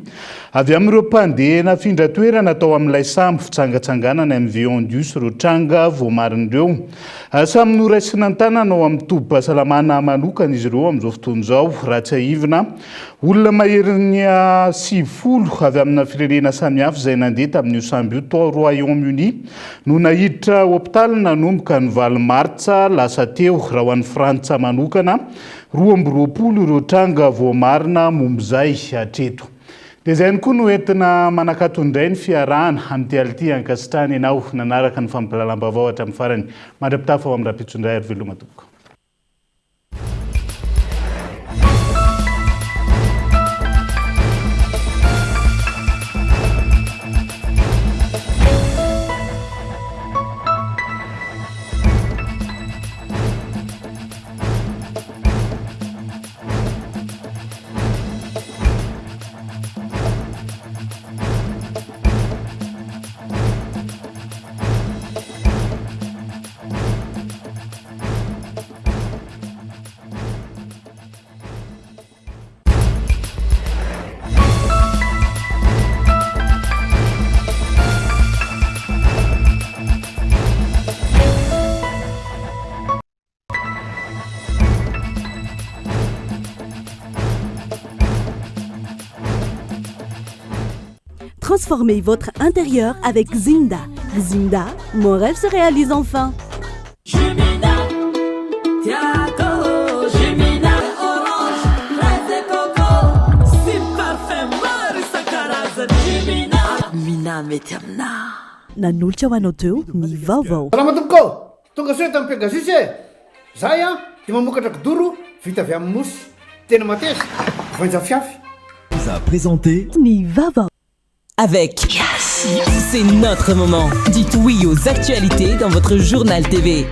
Avy amin'ireo mpandeha nafindra toerana atao amin'ilay sambo fitsangatsanganana amin'ny Viondus ireo tranga vao marina ireo. Samy noraisina ny tanana ao amin'ny tobim-pahasalamana manokana izy ireo amin'izao fotoana izao. Raha tsy haivina, olona maherin'ny 90 avy amina firenena samihafa izay nandeha tamin'io sambo io tao Royaume-Uni no nahiditra hôpitaly nanomboka ny valo martsa lasa teo. Raha ho an'ny Frantsa manokana 20 ireo tranga vao marina momba izay hatreto. Dia izay ihany koa no entina manakatondray ny fiarahana amin'ity ality ankasitrahana ianao nanaraka ny fampahalalam-baovao hatramin'ny farany. Mandra-pitafa ao amin'ny raha-pitsondray ary veloma tokoka. Transformez votre intérieur avec Zinda. Zinda, mon rêve se réalise enfin. Jumina, Tiago, Jumina, orange, fraise et coco, sim parfum, Marisa Caraza, Jumina, Mina metamna. Nanolotra ho anao teo ny vaovao. Salama tompoko, tonga soa tamin'ny Pegasus e. Zahay dia mamokatra kidoro vita avy amin'ny mosy. Tena mateza, voanja fiafy. Vous a présenté Ny vaovao. Avec Yes, c'est notre moment. Dites oui aux actualités dans votre journal TV.